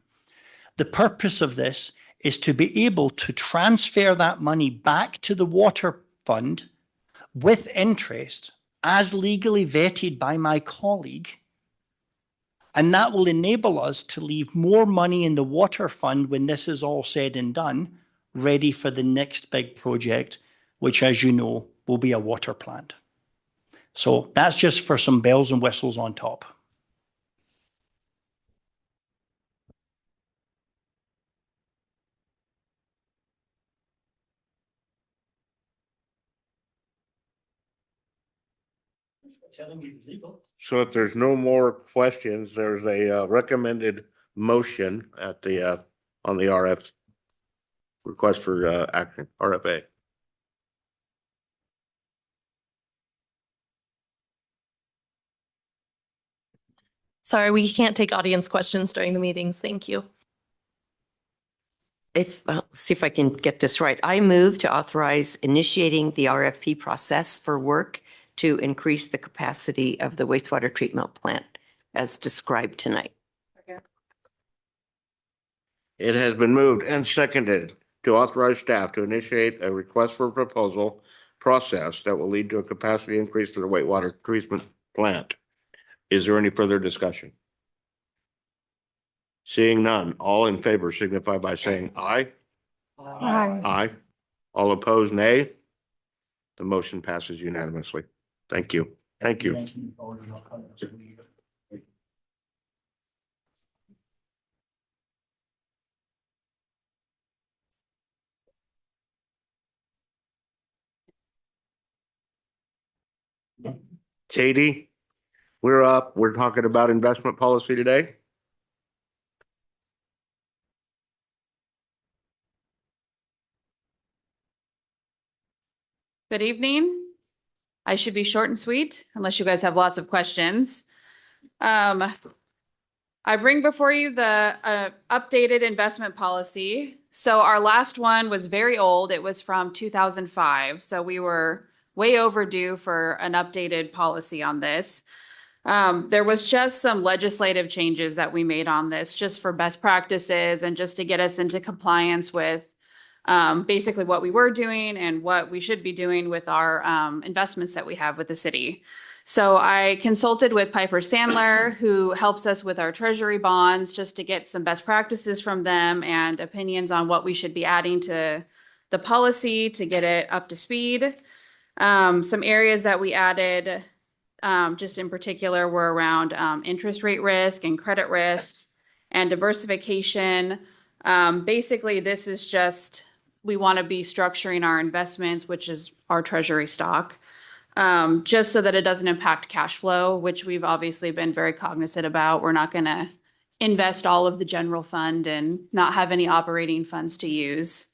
The purpose of this is to be able to transfer that money back to the water fund with interest as legally vetted by my colleague. And that will enable us to leave more money in the water fund when this is all said and done, ready for the next big project, which, as you know, will be a water plant. So that's just for some bells and whistles on top. So if there's no more questions, there's a recommended motion at the, on the RF request for action, RFA. Sorry, we can't take audience questions during the meetings. Thank you. See if I can get this right. I move to authorize initiating the RFP process for work to increase the capacity of the wastewater treatment plant as described tonight. It has been moved and seconded to authorize staff to initiate a request for proposal process that will lead to a capacity increase for the wastewater treatment plant. Is there any further discussion? Seeing none, all in favor signify by saying aye. Aye. Aye. All opposed, nay. The motion passes unanimously. Thank you. Thank you. Katie, we're up. We're talking about investment policy today. Good evening. I should be short and sweet unless you guys have lots of questions. I bring before you the updated investment policy. So our last one was very old. It was from 2005. So we were way overdue for an updated policy on this. There was just some legislative changes that we made on this just for best practices and just to get us into compliance with basically what we were doing and what we should be doing with our investments that we have with the city. So I consulted with Piper Sandler, who helps us with our treasury bonds, just to get some best practices from them and opinions on what we should be adding to the policy to get it up to speed. Some areas that we added, just in particular, were around interest rate risk and credit risk and diversification. Basically, this is just, we want to be structuring our investments, which is our treasury stock, just so that it doesn't impact cash flow, which we've obviously been very cognizant about. We're not going to invest all of the general fund and not have any operating funds to use.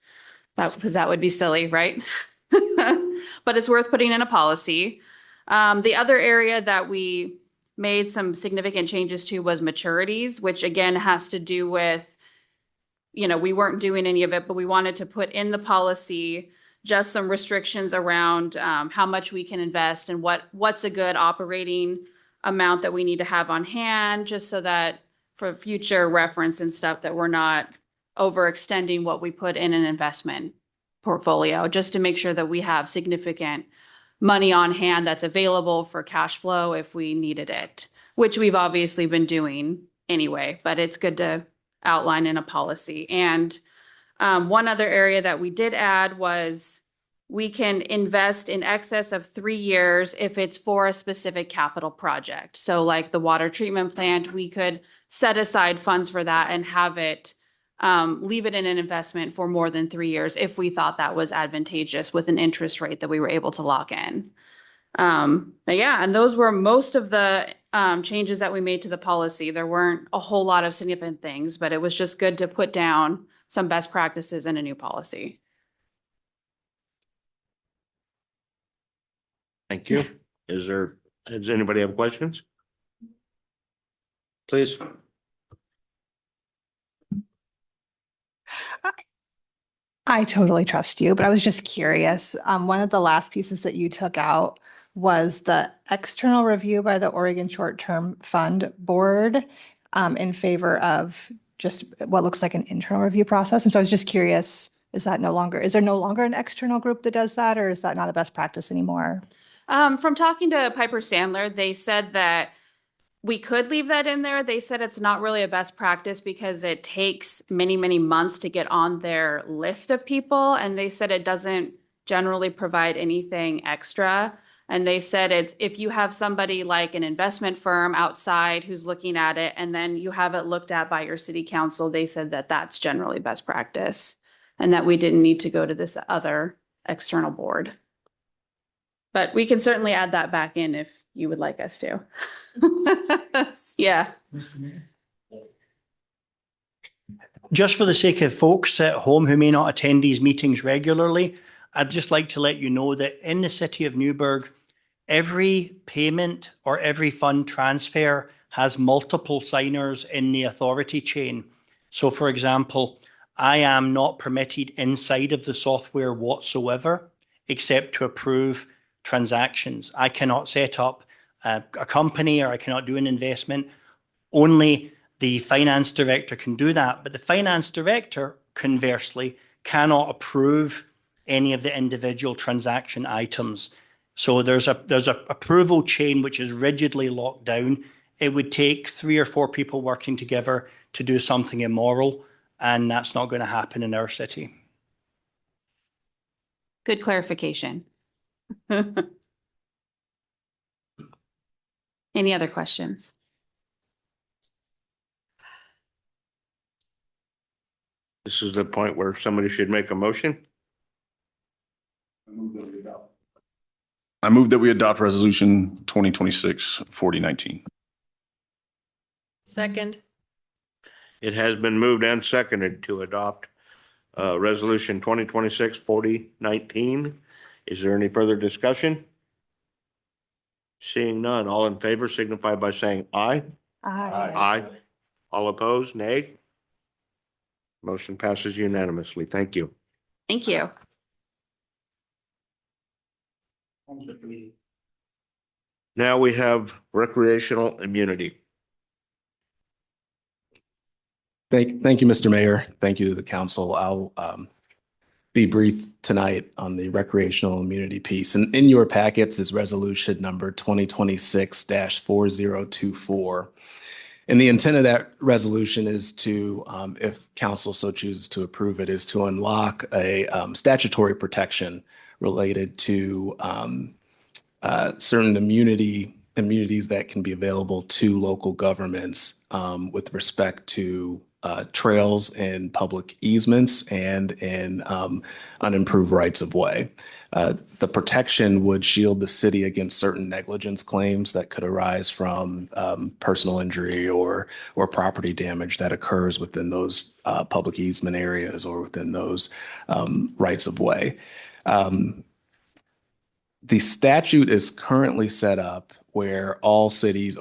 Because that would be silly, right? But it's worth putting in a policy. The other area that we made some significant changes to was maturities, which again has to do with, we weren't doing any of it, but we wanted to put in the policy just some restrictions around how much we can invest and what's a good operating amount that we need to have on hand, just so that for future reference and stuff that we're not overextending what we put in an investment portfolio, just to make sure that we have significant money on hand that's available for cash flow if we needed it, which we've obviously been doing anyway, but it's good to outline in a policy. And one other area that we did add was we can invest in excess of 3 years if it's for a specific capital project. So like the water treatment plant, we could set aside funds for that and have it, leave it in an investment for more than 3 years if we thought that was advantageous with an interest rate that we were able to lock in. But yeah, and those were most of the changes that we made to the policy. There weren't a whole lot of significant things, but it was just good to put down some best practices in a new policy. Thank you. Does anybody have questions? Please. I totally trust you, but I was just curious. One of the last pieces that you took out was the external review by the Oregon Short-Term Fund Board in favor of just what looks like an internal review process. And so I was just curious, is there no longer an external group that does that, or is that not a best practice anymore? From talking to Piper Sandler, they said that we could leave that in there. They said it's not really a best practice because it takes many, many months to get on their list of people. And they said it doesn't generally provide anything extra. And they said it's if you have somebody like an investment firm outside who's looking at it, and then you have it looked at by your city council, they said that that's generally best practice and that we didn't need to go to this other external board. But we can certainly add that back in if you would like us to. Yeah. Just for the sake of folks at home who may not attend these meetings regularly, I'd just like to let you know that in the city of Newberg, every payment or every fund transfer has multiple signers in the authority chain. So for example, I am not permitted inside of the software whatsoever, except to approve transactions. I cannot set up a company, or I cannot do an investment. Only the finance director can do that. But the finance director, conversely, cannot approve any of the individual transaction items. So there's a approval chain which is rigidly locked down. It would take 3 or 4 people working together to do something immoral, and that's not going to happen in our city. Good clarification. Any other questions? This is the point where somebody should make a motion. I move that we adopt resolution 2026-4019. Second. It has been moved and seconded to adopt resolution 2026-4019. Is there any further discussion? Seeing none, all in favor signify by saying aye. Aye. All opposed, nay. Motion passes unanimously. Thank you. Thank you. Now we have recreational immunity. Thank you, Mr. Mayor. Thank you to the council. I'll be brief tonight on the recreational immunity piece. And in your packets is resolution number 2026-4024. And the intent of that resolution is to, if council so chooses to approve it, is to unlock a statutory protection related to certain immunities that can be available to local governments with respect to trails in public easements and in unimproved rights of way. The protection would shield the city against certain negligence claims that could arise from personal injury or property damage that occurs within those public easement areas or within those rights of way. The statute is currently set up where all cities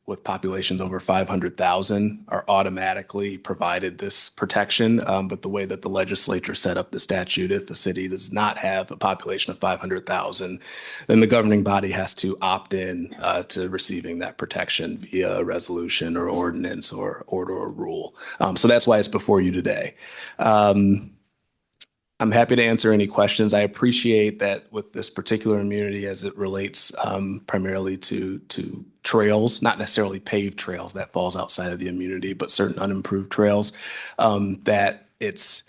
with populations over 500,000 are automatically provided this protection. But the way that the legislature set up the statute, if a city does not have a population of 500,000, then the governing body has to opt in to receiving that protection via a resolution or ordinance or order or rule. So that's why it's before you today. I'm happy to answer any questions. I appreciate that with this particular immunity as it relates primarily to trails, not necessarily paved trails, that falls outside of the immunity, but certain unimproved trails, that it's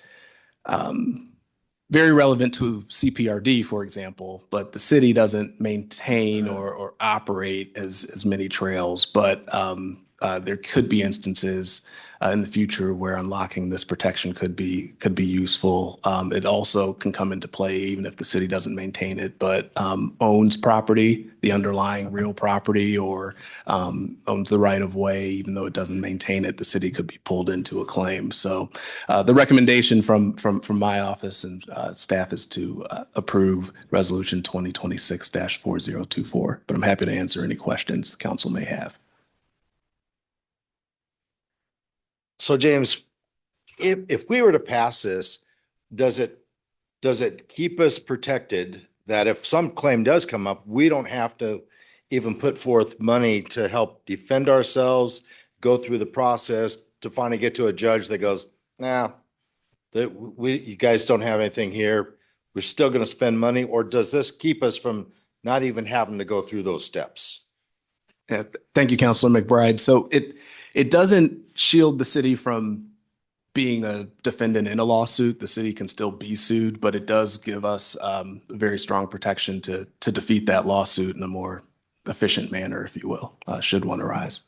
very relevant to CPRD, for example, but the city doesn't maintain or operate as many trails. But there could be instances in the future where unlocking this protection could be useful. It also can come into play even if the city doesn't maintain it, but owns property, the underlying real property, or owns the right of way, even though it doesn't maintain it, the city could be pulled into a claim. So the recommendation from my office and staff is to approve Resolution 2026-4024. But I'm happy to answer any questions the council may have. So James, if we were to pass this, does it keep us protected that if some claim does come up, we don't have to even put forth money to help defend ourselves, go through the process to finally get to a judge that goes, nah, you guys don't have anything here. We're still going to spend money, or does this keep us from not even having to go through those steps? Yeah, thank you, Councilor McBride. So it doesn't shield the city from being a defendant in a lawsuit. The city can still be sued, but it does give us a very strong protection to defeat that lawsuit in a more efficient manner, if you will, should one arise.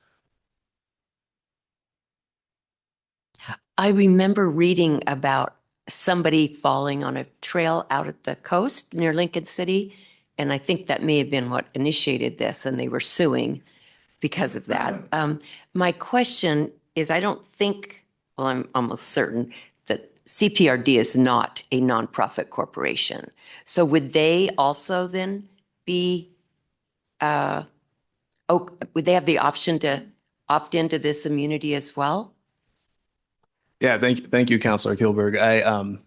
I remember reading about somebody falling on a trail out at the coast near Lincoln City, and I think that may have been what initiated this, and they were suing because of that. My question is, I don't think, well, I'm almost certain that CPRD is not a nonprofit corporation. So would they also then be, would they have the option to opt into this immunity as well? Yeah, thank you, Councilor Kilberg.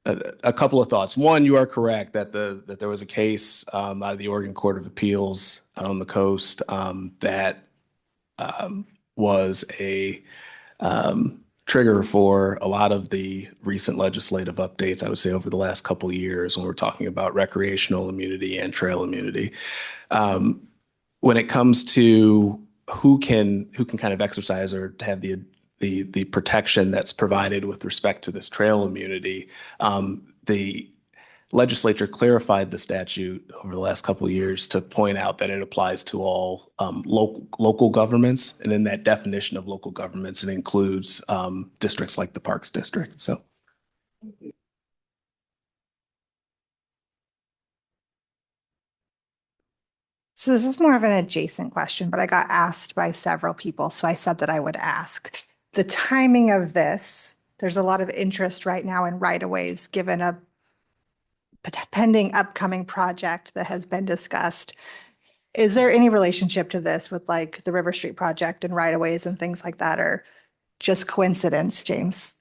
A couple of thoughts. One, you are correct that there was a case out of the Oregon Court of Appeals out on the coast that was a trigger for a lot of the recent legislative updates, I would say, over the last couple of years when we're talking about recreational immunity and trail immunity. When it comes to who can kind of exercise or have the protection that's provided with respect to this trail immunity, the legislature clarified the statute over the last couple of years to point out that it applies to all local governments. And in that definition of local governments, it includes districts like the Parks District. So. So this is more of an adjacent question, but I got asked by several people, so I said that I would ask. The timing of this, there's a lot of interest right now in right-of-ways, given a pending upcoming project that has been discussed. Is there any relationship to this with like the River Street project and right-of-ways and things like that, or just coincidence, James?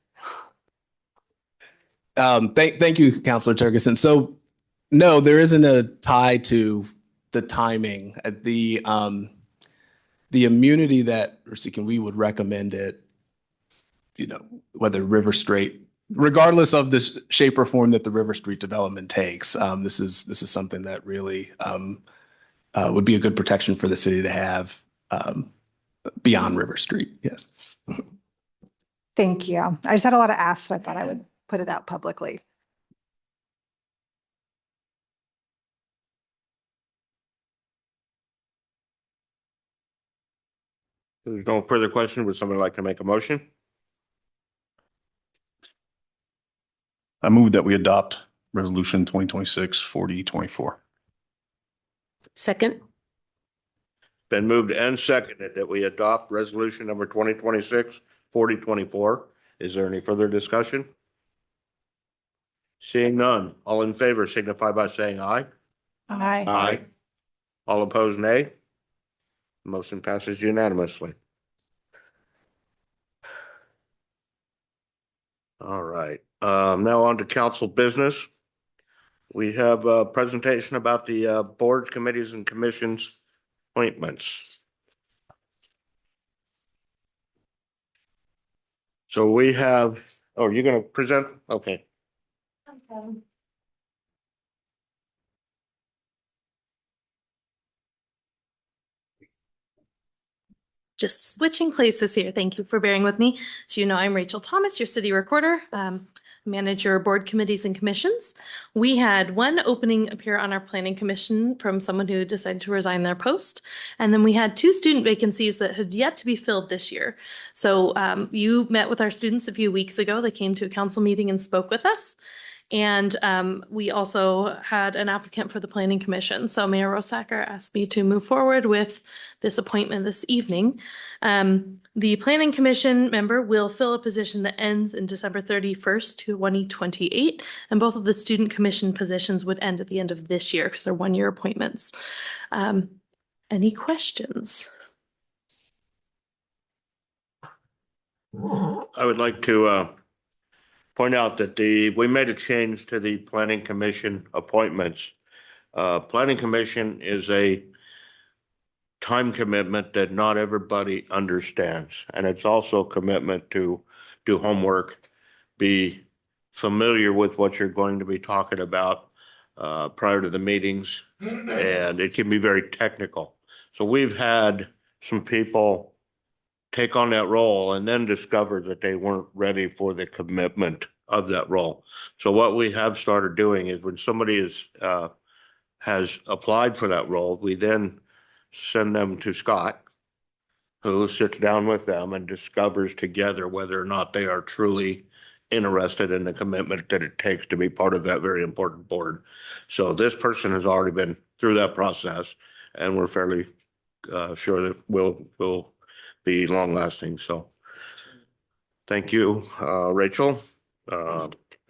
Thank you, Councilor Turgeson. So no, there isn't a tie to the timing. The immunity that we're seeking, we would recommend it, whether River Street, regardless of the shape or form that the River Street development takes. This is something that really would be a good protection for the city to have beyond River Street. Yes. Thank you. I just had a lot of asks, so I thought I would put it out publicly. If there's no further question. Would somebody like to make a motion? I move that we adopt resolution 2026-4024. Second? Been moved and seconded that we adopt resolution number 2026-4024. Is there any further discussion? Seeing none, all in favor signify by saying aye. Aye. All opposed, nay. Motion passes unanimously. All right, now on to council business. We have a presentation about the boards, committees, and commissions appointments. So we have, oh, you're gonna present? Okay. Just switching places here. Thank you for bearing with me. So you know, I'm Rachel Thomas, your city recorder, manager board committees and commissions. We had one opening appear on our planning commission from someone who decided to resign their post. And then we had 2 student vacancies that had yet to be filled this year. So you met with our students a few weeks ago. They came to a council meeting and spoke with us. And we also had an applicant for the planning commission. So Mayor Rosacker asked me to move forward with this appointment this evening. The planning commission member will fill a position that ends in December 31st, 2028. And both of the student commission positions would end at the end of this year because they're 1-year appointments. Any questions? I would like to point out that we made a change to the planning commission appointments. Planning commission is a time commitment that not everybody understands. And it's also a commitment to do homework, be familiar with what you're going to be talking about prior to the meetings. And it can be very technical. So we've had some people take on that role and then discover that they weren't ready for the commitment of that role. So what we have started doing is when somebody has applied for that role, we then send them to Scott, who sits down with them and discovers together whether or not they are truly interested in the commitment that it takes to be part of that very important board. So this person has already been through that process, and we're fairly sure that will be long lasting. So thank you, Rachel.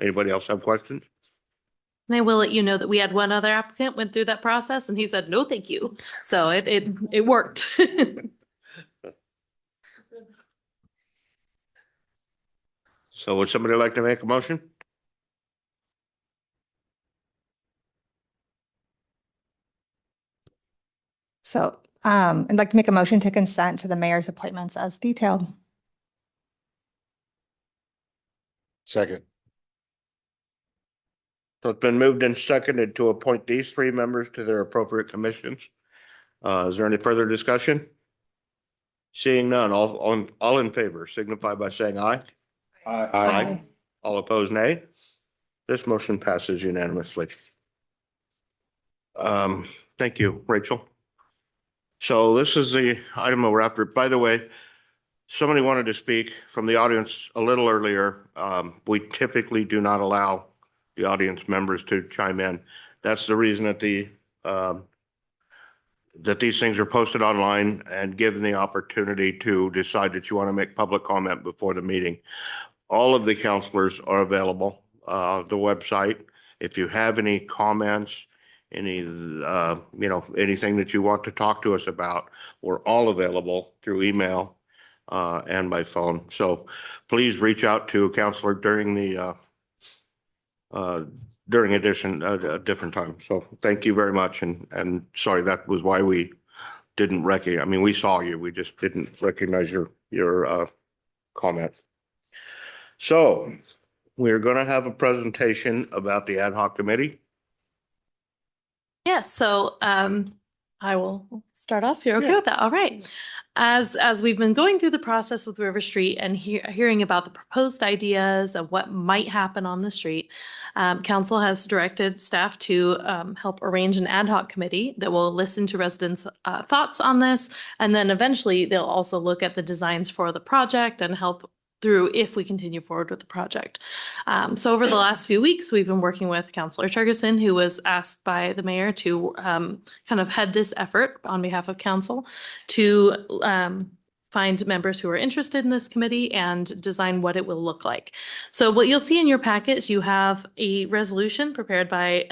Anybody else have questions? And I will let you know that we had one other applicant went through that process and he said, no, thank you. So it worked. So would somebody like to make a motion? So I'd like to make a motion to consent to the mayor's appointments as detailed. Second. So it's been moved and seconded to appoint these 3 members to their appropriate commissions. Is there any further discussion? Seeing none, all in favor signify by saying aye. Aye. All opposed, nay. This motion passes unanimously. Thank you, Rachel. So this is the item that we're after. By the way, somebody wanted to speak from the audience a little earlier. We typically do not allow the audience members to chime in. That's the reason that that these things are posted online and given the opportunity to decide that you want to make public comment before the meeting. All of the counselors are available, the website. If you have any comments, any, anything that you want to talk to us about, we're all available through email and by phone. So please reach out to a counselor during a different time. So thank you very much. And sorry, that was why we didn't recognize, we saw you, we just didn't recognize your comment. So we're going to have a presentation about the ad hoc committee. Yes, so I will start off. You're okay with that? All right. As we've been going through the process with River Street and hearing about the proposed ideas of what might happen on the street, council has directed staff to help arrange an ad hoc committee that will listen to residents' thoughts on this. And then eventually they'll also look at the designs for the project and help through if we continue forward with the project. So over the last few weeks, we've been working with Councillor Turgeson, who was asked by the mayor to kind of head this effort on behalf of council to find members who are interested in this committee and design what it will look like. So what you'll see in your packets, you have a resolution prepared by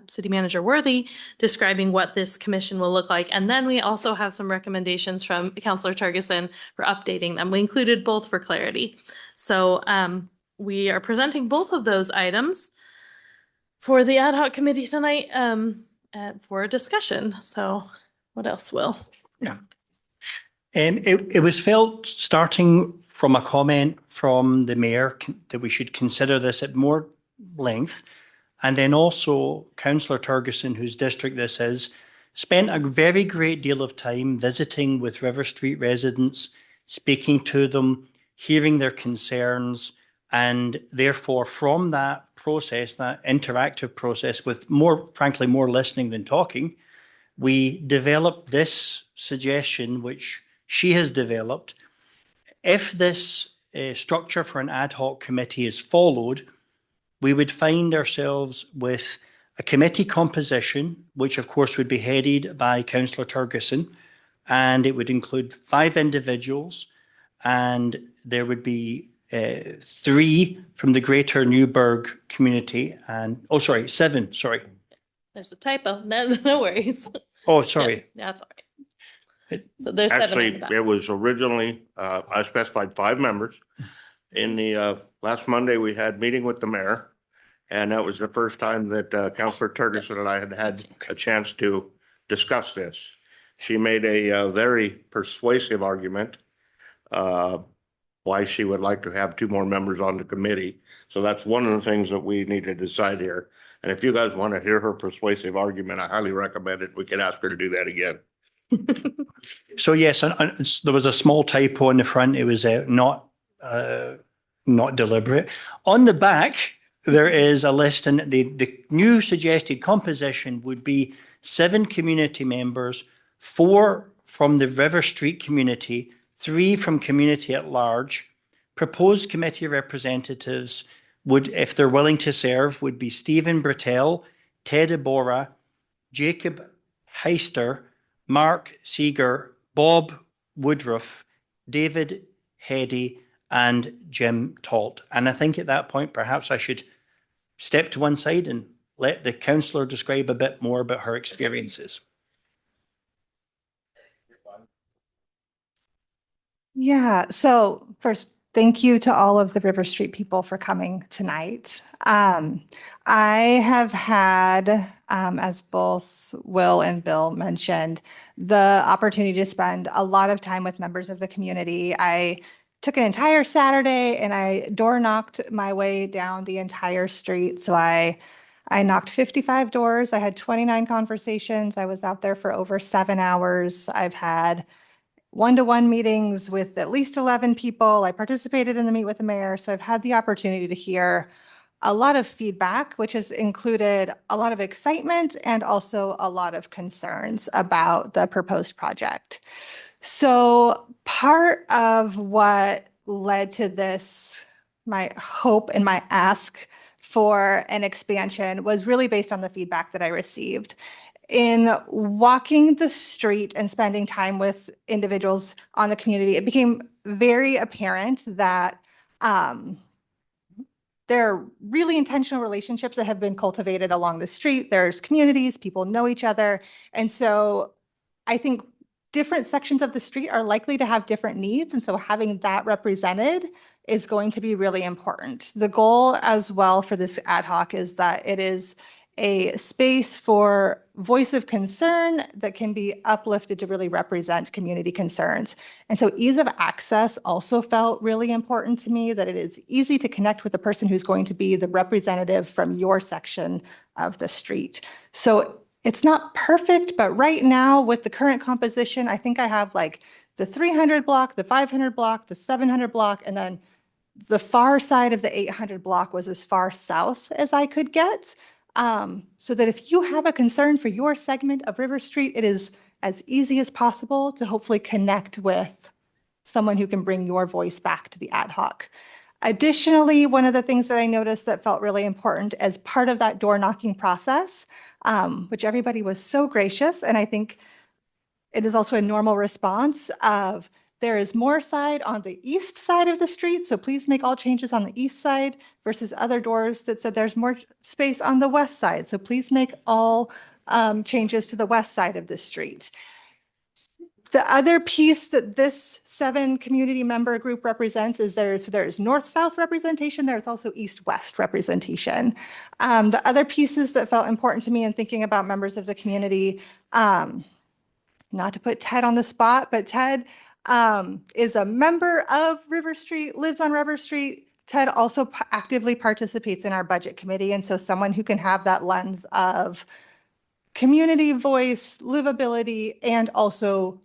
City Manager Worthy describing what this commission will look like. And then we also have some recommendations from Councillor Turgeson for updating them. We included both for clarity. So we are presenting both of those items for the ad hoc committee tonight for a discussion. So what else, Will? Yeah. It was felt, starting from a comment from the mayor, that we should consider this at more length. And then also Councillor Turgeson, whose district this is, spent a very great deal of time visiting with River Street residents, speaking to them, hearing their concerns, and therefore from that process, that interactive process with frankly, more listening than talking, we developed this suggestion, which she has developed. If this structure for an ad hoc committee is followed, we would find ourselves with a committee composition, which of course would be headed by Councillor Turgeson, and it would include 5 individuals, and there would be 3 from the greater Newberg community, and 7, sorry. There's a typo, no worries. Oh, sorry. Yeah, that's all right. So there's 7 in the Actually, back. it was originally, I specified 5 members. In the last Monday, we had meeting with the mayor. And that was the first time that Councillor Turgeson and I had a chance to discuss this. She made a very persuasive argument why she would like to have 2 more members on the committee. So that's one of the things that we need to decide here. And if you guys want to hear her persuasive argument, I highly recommend it. We can ask her to do that again. So yes, there was a small typo on the front. It was not deliberate. On the back, there is a list, and the new suggested composition would be 7 community members, 4 from the River Street community, 3 from community at large. Proposed committee representatives would, if they're willing to serve, would be Stephen Bratell, Ted Iborra, Jacob Heister, Mark Seeger, Bob Woodruff, David Heady, and Jim Talt. And I think at that point, perhaps I should step to one side and let the councillor describe a bit more about her experiences. Yeah, so first, thank you to all of the River Street people for coming tonight. I have had, as both Will and Bill mentioned, the opportunity to spend a lot of time with members of the community. I took an entire Saturday and I door knocked my way down the entire street. So I knocked 55 doors. I had 29 conversations. I was out there for over 7 hours. I've had one-to-one meetings with at least 11 people. I participated in the Meet with the Mayor. So I've had the opportunity to hear a lot of feedback, which has included a lot of excitement and also a lot of concerns about the proposed project. So part of what led to this, my hope and my ask for an expansion, was really based on the feedback that I received. In walking the street and spending time with individuals on the community, it became very apparent that there are really intentional relationships that have been cultivated along the street. There's communities, people know each other. And so I think different sections of the street are likely to have different needs. And so having that represented is going to be really important. The goal as well for this ad hoc is that it is a space for voice of concern that can be uplifted to really represent community concerns. And so ease of access also felt really important to me, that it is easy to connect with the person who's going to be the representative from your section of the street. So it's not perfect, but right now with the current composition, I think I have like the 300 block, the 500 block, the 700 block, and then the far side of the 800 block was as far south as I could get. So that if you have a concern for your segment of River Street, it is as easy as possible to hopefully connect with someone who can bring your voice back to the ad hoc. Additionally, one of the things that I noticed that felt really important as part of that door knocking process, which everybody was so gracious, and I think it is also a normal response of there is more side on the east side of the street, so please make all changes on the east side, versus other doors that said there's more space on the west side, so please make all changes to the west side of the street. The other piece that this 7 community member group represents is there's north-south representation, there's also east-west representation. The other pieces that felt important to me in thinking about members of the community, not to put Ted on the spot, but Ted is a member of River Street, lives on River Street. Ted also actively participates in our budget committee, and so someone who can have that lens of community voice, livability, and also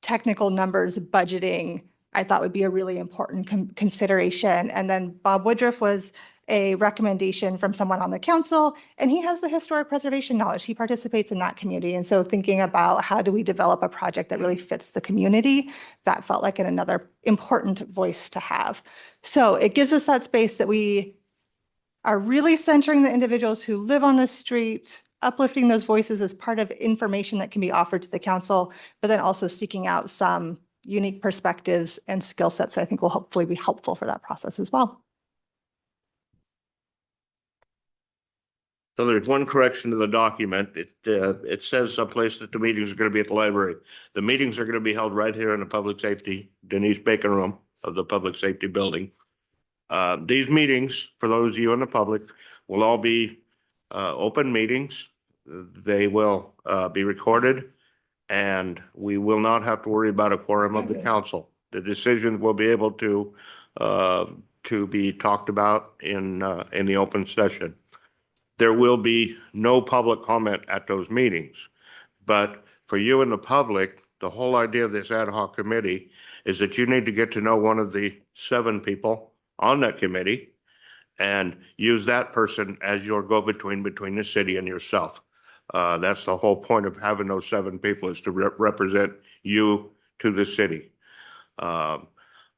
technical numbers budgeting, I thought would be a really important consideration. And then Bob Woodruff was a recommendation from someone on the council, and he has the historic preservation knowledge. He participates in that community. And so thinking about how do we develop a project that really fits the community, that felt like another important voice to have. So it gives us that space that we are really centering the individuals who live on the street, uplifting those voices as part of information that can be offered to the council, but then also seeking out some unique perspectives and skill sets that I think will hopefully be helpful for that process as well. So there's one correction to the document. It says someplace that the meetings are going to be at the library. The meetings are going to be held right here in the public safety, Denise Bacon room of the public safety building. These meetings, for those of you in the public, will all be open meetings. They will be recorded, and we will not have to worry about a quorum of the council. The decisions will be able to be talked about in the open session. There will be no public comment at those meetings, but for you in the public, the whole idea of this ad hoc committee is that you need to get to know one of the 7 people on that committee and use that person as your go-between between the city and yourself. That's the whole point of having those 7 people, is to represent you to the city.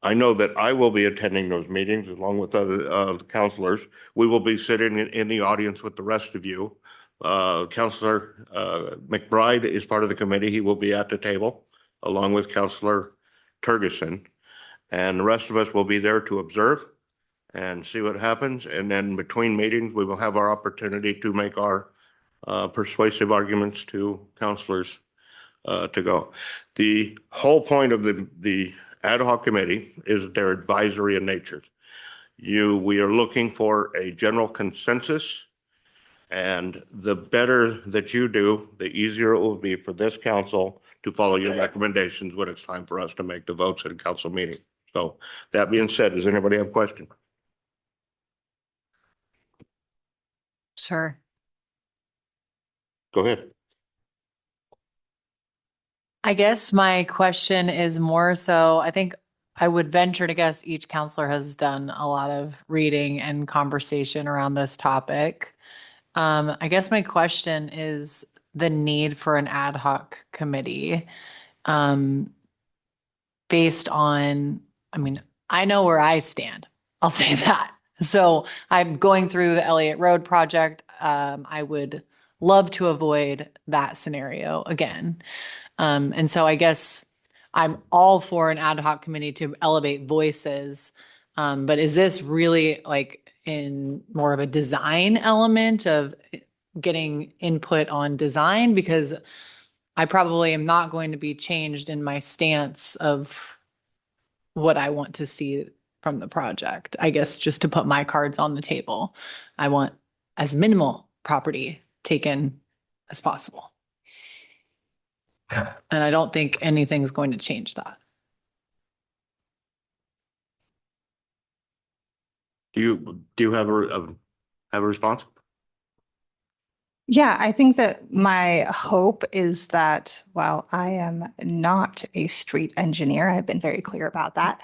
I know that I will be attending those meetings along with other councilors. We will be sitting in the audience with the rest of you. Councilor McBride is part of the committee. He will be at the table along with Councilor Turgeson. And the rest of us will be there to observe and see what happens. And then between meetings, we will have our opportunity to make our persuasive arguments to councilors to go. The whole point of the ad hoc committee is that they're advisory in nature. We are looking for a general consensus, and the better that you do, the easier it will be for this council to follow your recommendations when it's time for us to make the votes at a council meeting. So that being said, does anybody have a question? Sure. Go ahead. I guess my question is more so, I think I would venture to guess each counselor has done a lot of reading and conversation around this topic. I guess my question is the need for an ad hoc committee. Based on, I mean, I know where I stand. I'll say that. So I'm going through the Elliott Road project. I would love to avoid that scenario again. And so I guess I'm all for an ad hoc committee to elevate voices. But is this really like in more of a design element of getting input on design? Because I probably am not going to be changed in my stance of what I want to see from the project. I guess just to put my cards on the table, I want as minimal property taken as possible. And I don't think anything's going to change that. Do you have a response? Yeah, I think that my hope is that while I am not a street engineer, I've been very clear about that,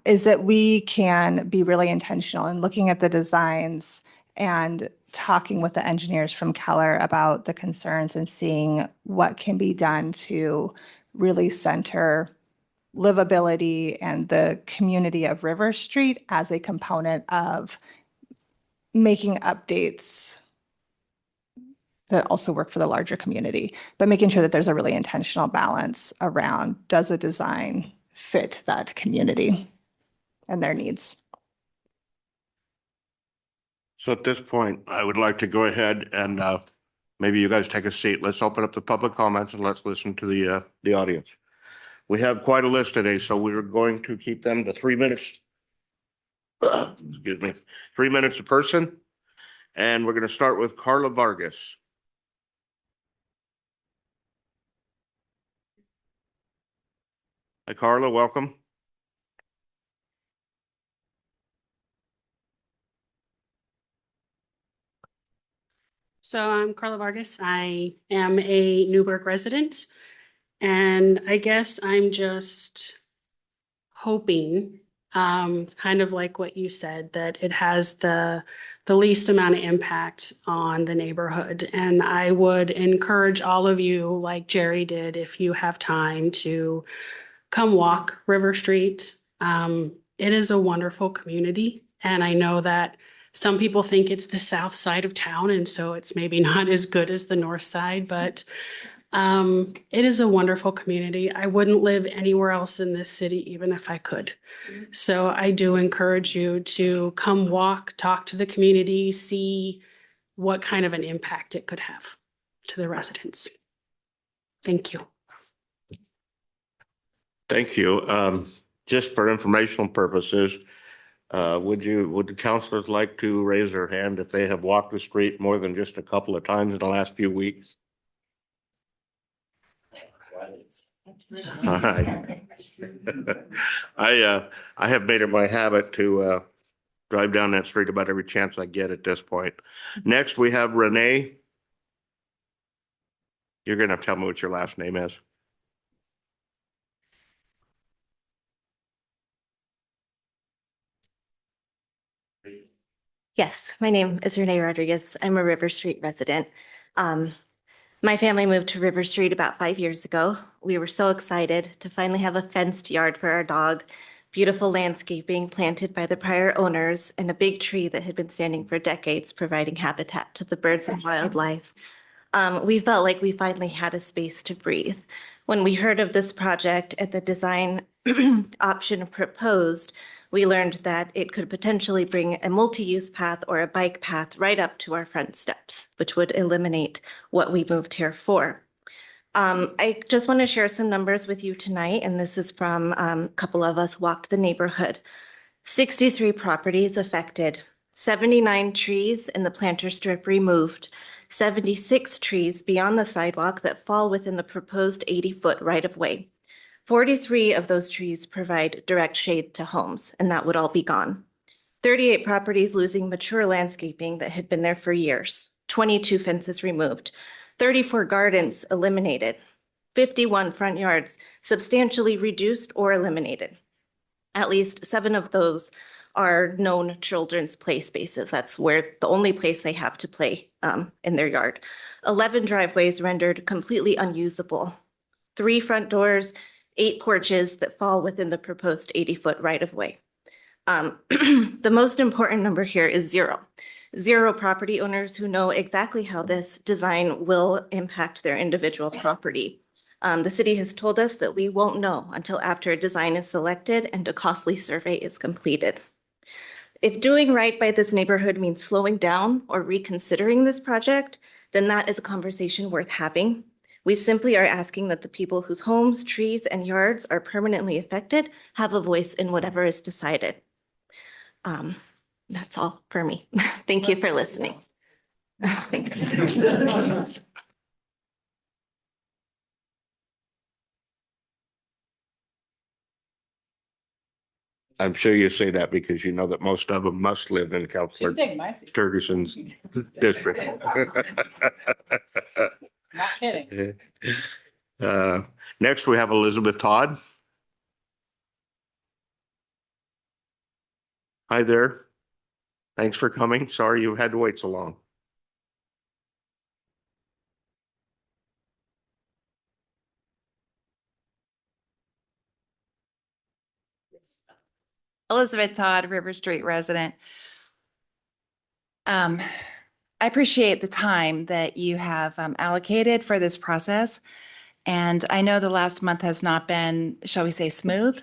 is that we can be really intentional in looking at the designs and talking with the engineers from Keller about the concerns and seeing what can be done to really center livability and the community of River Street as a component of making updates that also work for the larger community, but making sure that there's a really intentional balance around, does a design fit that community and their needs? So at this point, I would like to go ahead and maybe you guys take a seat. Let's open up the public comments and let's listen to the audience. We have quite a list today, so we're going to keep them to 3 minutes. Excuse me, 3 minutes a person. And we're going to start with Carla Vargas. Hi, Carla, welcome. So I'm Carla Vargas. I am a Newberg resident. And I guess I'm just hoping, kind of like what you said, that it has the least amount of impact on the neighborhood. And I would encourage all of you, like Jerry did, if you have time, to come walk River Street. It is a wonderful community. And I know that some people think it's the south side of town, and so it's maybe not as good as the north side, but it is a wonderful community. I wouldn't live anywhere else in this city, even if I could. So I do encourage you to come walk, talk to the community, see what kind of an impact it could have to the residents. Thank you. Thank you. Just for informational purposes, would the counselors like to raise their hand if they have walked the street more than just a couple of times in the last few weeks? All right. I have made it my habit to drive down that street about every chance I get at this point. Next, we have Renee. You're going to tell me what your last name is. Yes, my name is Renee Rodriguez. I'm a River Street resident. My family moved to River Street about 5 years ago. We were so excited to finally have a fenced yard for our dog, beautiful landscaping planted by the prior owners, and a big tree that had been standing for decades, providing habitat to the birds and wildlife. We felt like we finally had a space to breathe. When we heard of this project and the design option proposed, we learned that it could potentially bring a multi-use path or a bike path right up to our front steps, which would eliminate what we moved here for. I just want to share some numbers with you tonight, and this is from a couple of us walked the neighborhood. 63 properties affected, 79 trees in the planter strip removed, 76 trees beyond the sidewalk that fall within the proposed 80-foot right-of-way. 43 of those trees provide direct shade to homes, and that would all be gone. 38 properties losing mature landscaping that had been there for years. 22 fences removed. 34 gardens eliminated. 51 front yards substantially reduced or eliminated. At least 7 of those are known children's play spaces. That's where the only place they have to play in their yard. 11 driveways rendered completely unusable. 3 front doors, 8 porches that fall within the proposed 80-foot right-of-way. The most important number here is 0. 0 property owners who know exactly how this design will impact their individual property. The city has told us that we won't know until after a design is selected and a costly survey is completed. If doing right by this neighborhood means slowing down or reconsidering this project, then that is a conversation worth having. We simply are asking that the people whose homes, trees, and yards are permanently affected have a voice in whatever is decided. That's all for me. Thank you for listening. Thanks. I'm sure you say that because you know that most of them must live in Counselor Sturgison's district. Not kidding. Next, we have Elizabeth Todd. Hi there. Thanks for coming. Sorry you had to wait so long. Elizabeth Todd, River Street resident. I appreciate the time that you have allocated for this process. And I know the last month has not been, shall we say, smooth,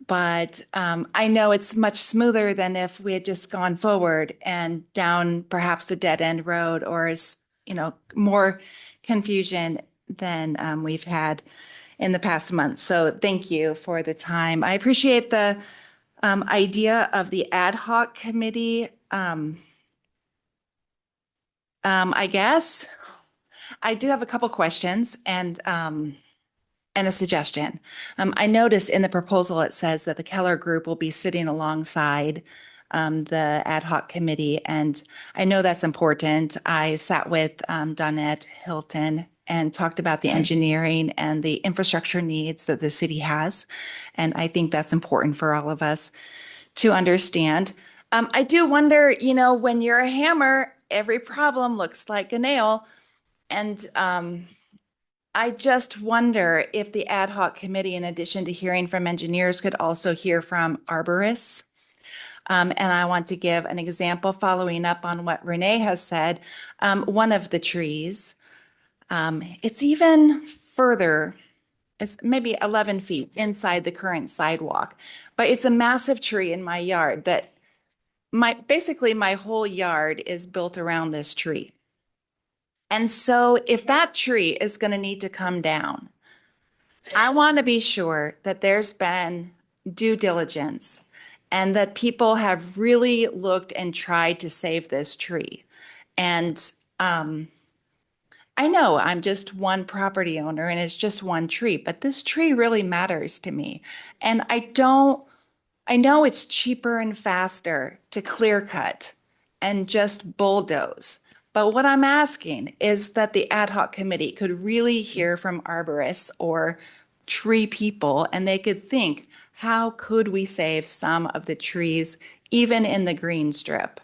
but I know it's much smoother than if we had just gone forward and down perhaps a dead end road or more confusion than we've had in the past month. So thank you for the time. I appreciate the idea of the ad hoc committee. I guess I do have a couple questions and a suggestion. I noticed in the proposal, it says that the Keller Group will be sitting alongside the ad hoc committee, and I know that's important. I sat with Donette Hilton and talked about the engineering and the infrastructure needs that the city has, and I think that's important for all of us to understand. I do wonder, when you're a hammer, every problem looks like a nail, and I just wonder if the ad hoc committee, in addition to hearing from engineers, could also hear from arborists. And I want to give an example following up on what Renee has said. One of the trees, it's even further, it's maybe 11 feet inside the current sidewalk, but it's a massive tree in my yard that basically my whole yard is built around this tree. And so if that tree is going to need to come down, I want to be sure that there's been due diligence and that people have really looked and tried to save this tree. And I know I'm just one property owner and it's just one tree, but this tree really matters to me. And I know it's cheaper and faster to clear cut and just bulldoze. But what I'm asking is that the ad hoc committee could really hear from arborists or tree people, and they could think, how could we save some of the trees, even in the green strip?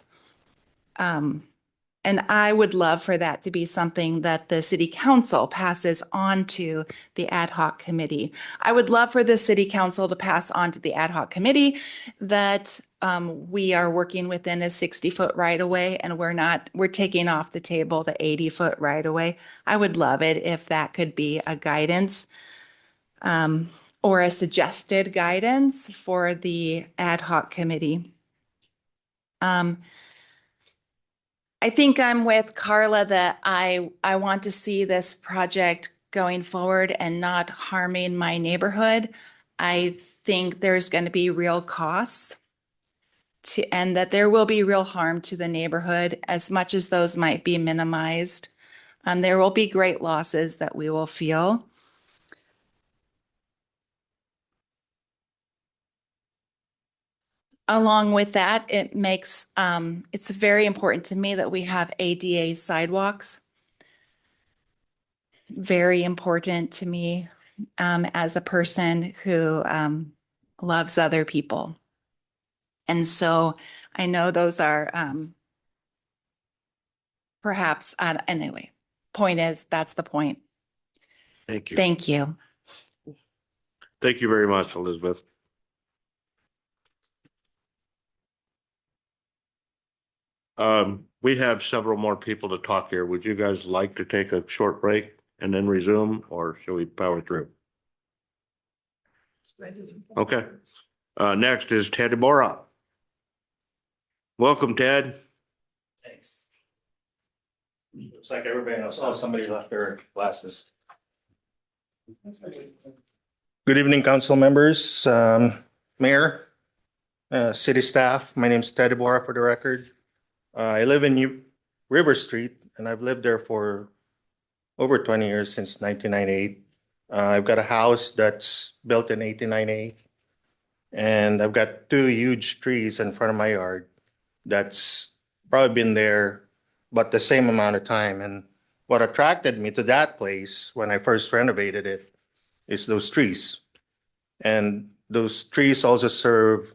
And I would love for that to be something that the city council passes on to the ad hoc committee. I would love for the city council to pass on to the ad hoc committee that we are working within a 60-foot right of way and we're taking off the table the 80-foot right of way. I would love it if that could be a guidance or a suggested guidance for the ad hoc committee. I think I'm with Carla that I want to see this project going forward and not harming my neighborhood. I think there's going to be real costs and that there will be real harm to the neighborhood as much as those might be minimized. There will be great losses that we will feel. Along with that, it's very important to me that we have ADA sidewalks. Very important to me as a person who loves other people. And so I know those are perhaps, anyway, point is, that's the point. Thank you. Thank you. Thank you very much, Elizabeth. We have several more people to talk here. Would you guys like to take a short break and then resume, or shall we power through? Okay. Next is Ted Deborah. Welcome, Ted. Thanks. Looks like everybody knows. Oh, somebody left their glasses. Good evening, council members, mayor, city staff. My name is Ted Deborah, for the record. I live in River Street, and I've lived there for over 20 years, since 1998. I've got a house that's built in 1898, and I've got two huge trees in front of my yard that's probably been there but the same amount of time. And what attracted me to that place when I first renovated it is those trees. And those trees also serve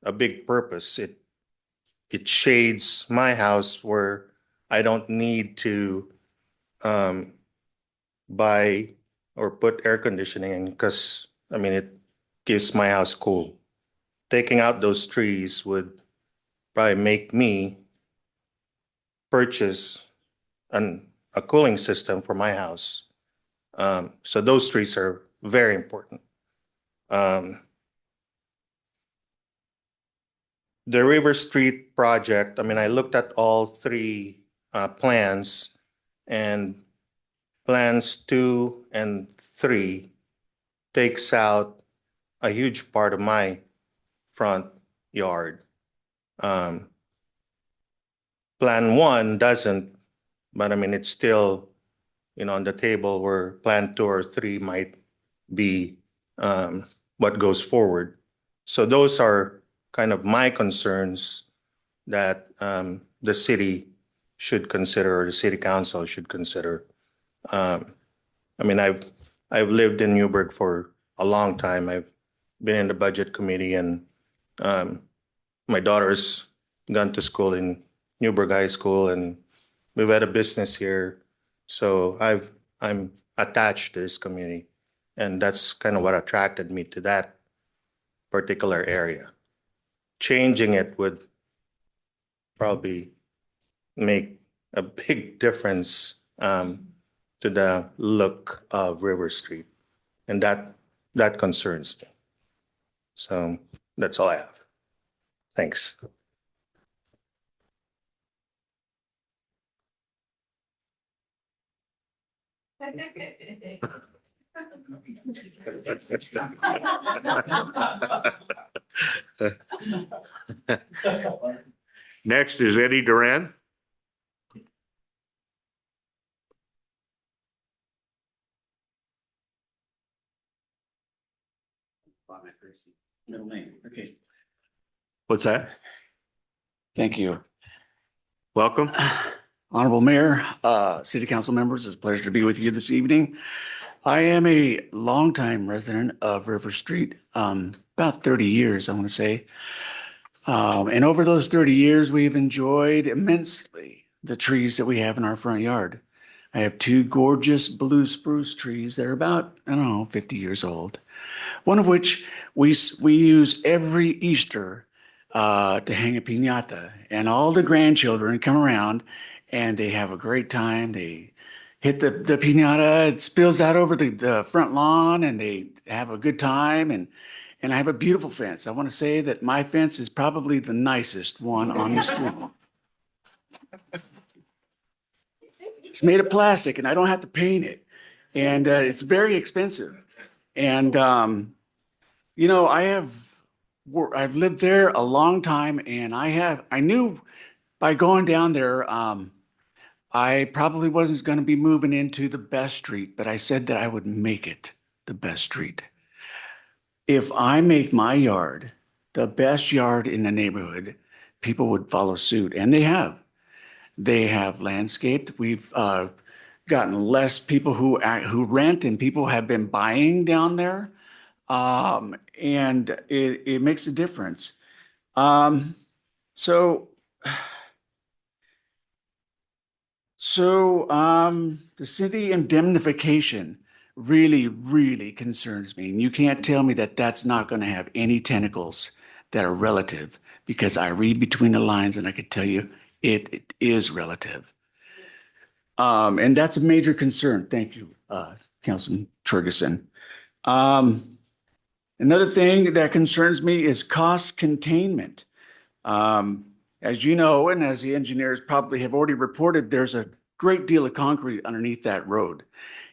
a big purpose. It shades my house where I don't need to buy or put air conditioning in, because I mean, it keeps my house cool. taking out those trees would probably make me purchase a cooling system for my house. So those trees are very important. The River Street project, I mean, I looked at all three plans, and plans 2 and 3 takes out a huge part of my front yard. Plan 1 doesn't, but I mean, it's still, on the table where plan 2 or 3 might be what goes forward. So those are kind of my concerns that the city should consider, or the city council should consider. I mean, I've lived in Newberg for a long time. I've been in the budget committee, and my daughter's gone to school in Newberg High School, and we've had a business here. So I'm attached to this community, and that's kind of what attracted me to that particular area. Changing it would probably make a big difference to the look of River Street, and that concerns me. So that's all I have. Thanks. Next is Eddie Duran. Middle name, okay. What's that? Thank you. Welcome. Honorable Mayor, City Council members, it's a pleasure to be with you this evening. I am a longtime resident of River Street, about 30 years, I want to say. And over those 30 years, we've enjoyed immensely the trees that we have in our front yard. I have 2 gorgeous blue spruce trees that are about, 50 years old. One of which we use every Easter to hang a piñata, and all the grandchildren come around and they have a great time. They hit the piñata, it spills out over the front lawn, and they have a good time. And I have a beautiful fence. I want to say that my fence is probably the nicest one on the street. It's made of plastic, and I don't have to paint it, and it's very expensive. And I've lived there a long time, and I knew by going down there, I probably wasn't going to be moving into the best street, but I said that I would make it the best street. If I make my yard the best yard in the neighborhood, people would follow suit, and they have. They have landscaped. We've gotten less people who rent, and people have been buying down there. And it makes a difference. So the city indemnification really, really concerns me. And you can't tell me that that's not going to have any tentacles that are relative, because I read between the lines and I can tell you it is relative. And that's a major concern. Thank you, Councilman Ferguson. Another thing that concerns me is cost containment. As you know, and as the engineers probably have already reported, there's a great deal of concrete underneath that road.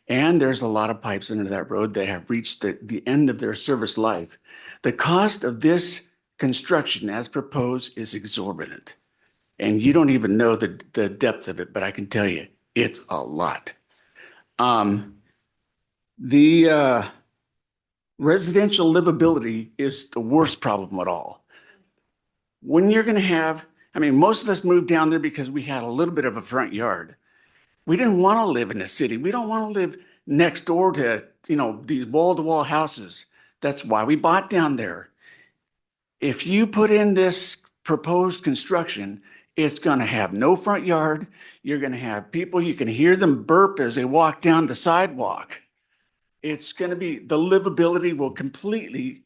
And there's a lot of pipes under that road that have reached the end of their service life. The cost of this construction as proposed is exorbitant. And you don't even know the depth of it, but I can tell you, it's a lot. The residential livability is the worst problem at all. When you're going to have, most of us moved down there because we had a little bit of a front yard. We didn't want to live in the city. We don't want to live next door to, these wall-to-wall houses. That's why we bought down there. If you put in this proposed construction, it's going to have no front yard. You're going to have people, you can hear them burp as they walk down the sidewalk. It's going to be, the livability will completely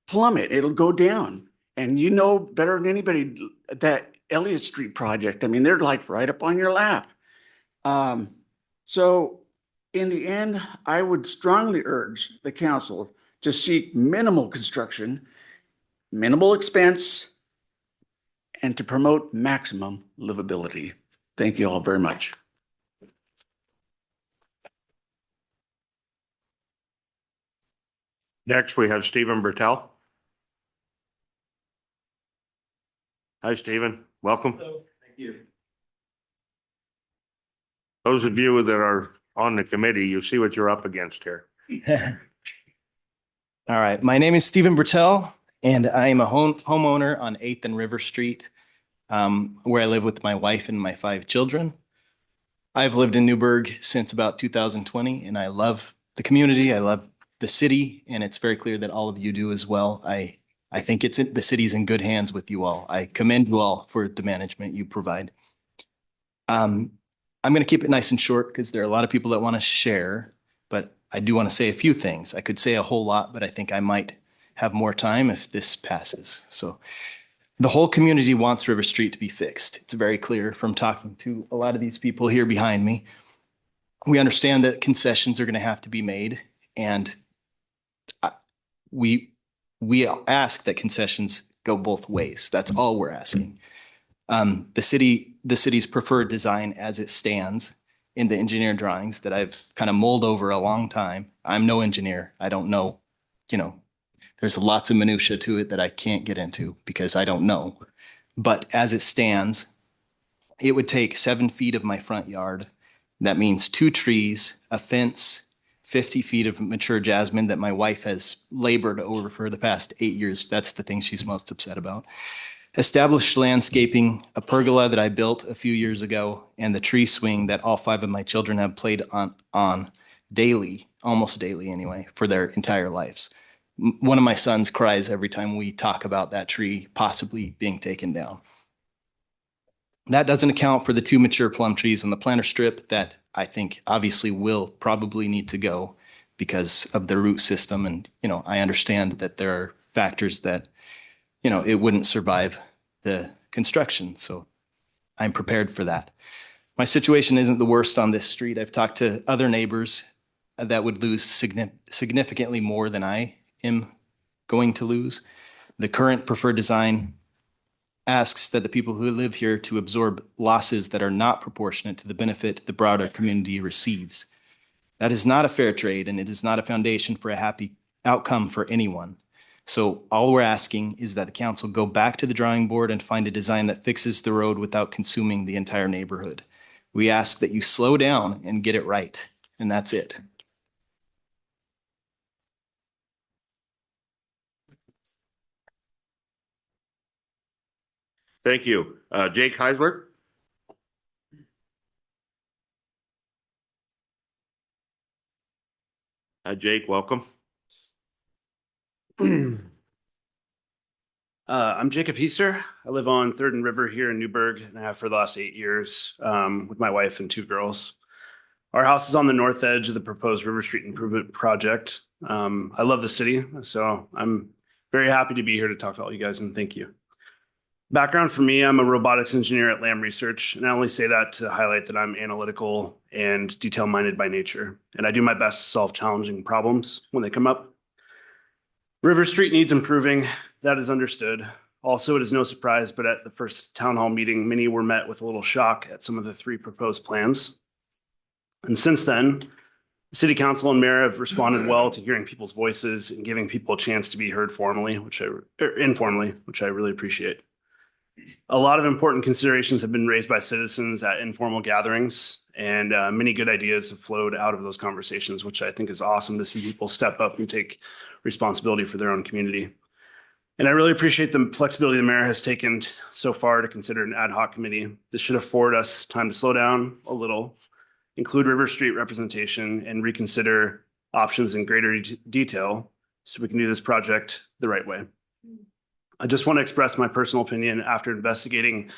plummet. It'll go down. And you know better than anybody that Elliott Street project, I mean, they're like right up on your lap. So in the end, I would strongly urge the council to seek minimal construction, minimal expense, and to promote maximum livability. Thank you all very much. Next, we have Stephen Bertel. Hi, Stephen. Welcome. Thank you. Those of you that are on the committee, you see what you're up against here. All right. My name is Stephen Bertel, and I am a homeowner on 8th and River Street, where I live with my wife and my 5 children. I've lived in Newberg since about 2020, and I love the community. I love the city, and it's very clear that all of you do as well. I think the city's in good hands with you all. I commend you all for the management you provide. I'm going to keep it nice and short because there are a lot of people that want to share, but I do want to say a few things. I could say a whole lot, but I think I might have more time if this passes. So the whole community wants River Street to be fixed. It's very clear from talking to a lot of these people here behind me. We understand that concessions are going to have to be made, and we ask that concessions go both ways. That's all we're asking. The city's preferred design as it stands in the engineer drawings that I've kind of mulled over a long time. I'm no engineer. I don't know, there's lots of minutia to it that I can't get into because I don't know. But as it stands, it would take 7 feet of my front yard. That means 2 trees, a fence, 50 feet of mature jasmine that my wife has labored over for the past 8 years. That's the thing she's most upset about. Established landscaping, a pergola that I built a few years ago, and the tree swing that all 5 of my children have played on daily, almost daily anyway, for their entire lives. One of my sons cries every time we talk about that tree possibly being taken down. That doesn't account for the 2 mature plum trees on the planter strip that I think obviously will probably need to go because of the root system. And, I understand that there are factors that, it wouldn't survive the construction. So I'm prepared for that. My situation isn't the worst on this street. I've talked to other neighbors that would lose significantly more than I am going to lose. The current preferred design asks that the people who live here to absorb losses that are not proportionate to the benefit the broader community receives. That is not a fair trade, and it is not a foundation for a happy outcome for anyone. So all we're asking is that the council go back to the drawing board and find a design that fixes the road without consuming the entire neighborhood. We ask that you slow down and get it right, and that's it. Thank you. Jake Heisler. Hi, Jake. Welcome. I'm Jacob Heister. I live on 3rd and River here in Newberg, and I have for the last 8 years with my wife and 2 girls. Our house is on the north edge of the proposed River Street Improvement Project. I love the city, so I'm very happy to be here to talk to all you guys, and thank you. Background for me, I'm a robotics engineer at Lamb Research, and I only say that to highlight that I'm analytical and detail-minded by nature, and I do my best to solve challenging problems when they come up. River Street needs improving, that is understood. Also, it is no surprise, but at the first town hall meeting, many were met with a little shock at some of the 3 proposed plans. And since then, the city council and mayor have responded well to hearing people's voices and giving people a chance to be heard informally, which I really appreciate. A lot of important considerations have been raised by citizens at informal gatherings, and many good ideas have flowed out of those conversations, which I think is awesome to see people step up and take responsibility for their own community. And I really appreciate the flexibility the mayor has taken so far to consider an ad hoc committee. This should afford us time to slow down a little, include River Street representation, and reconsider options in greater detail so we can do this project the right way. I just want to express my personal opinion after investigating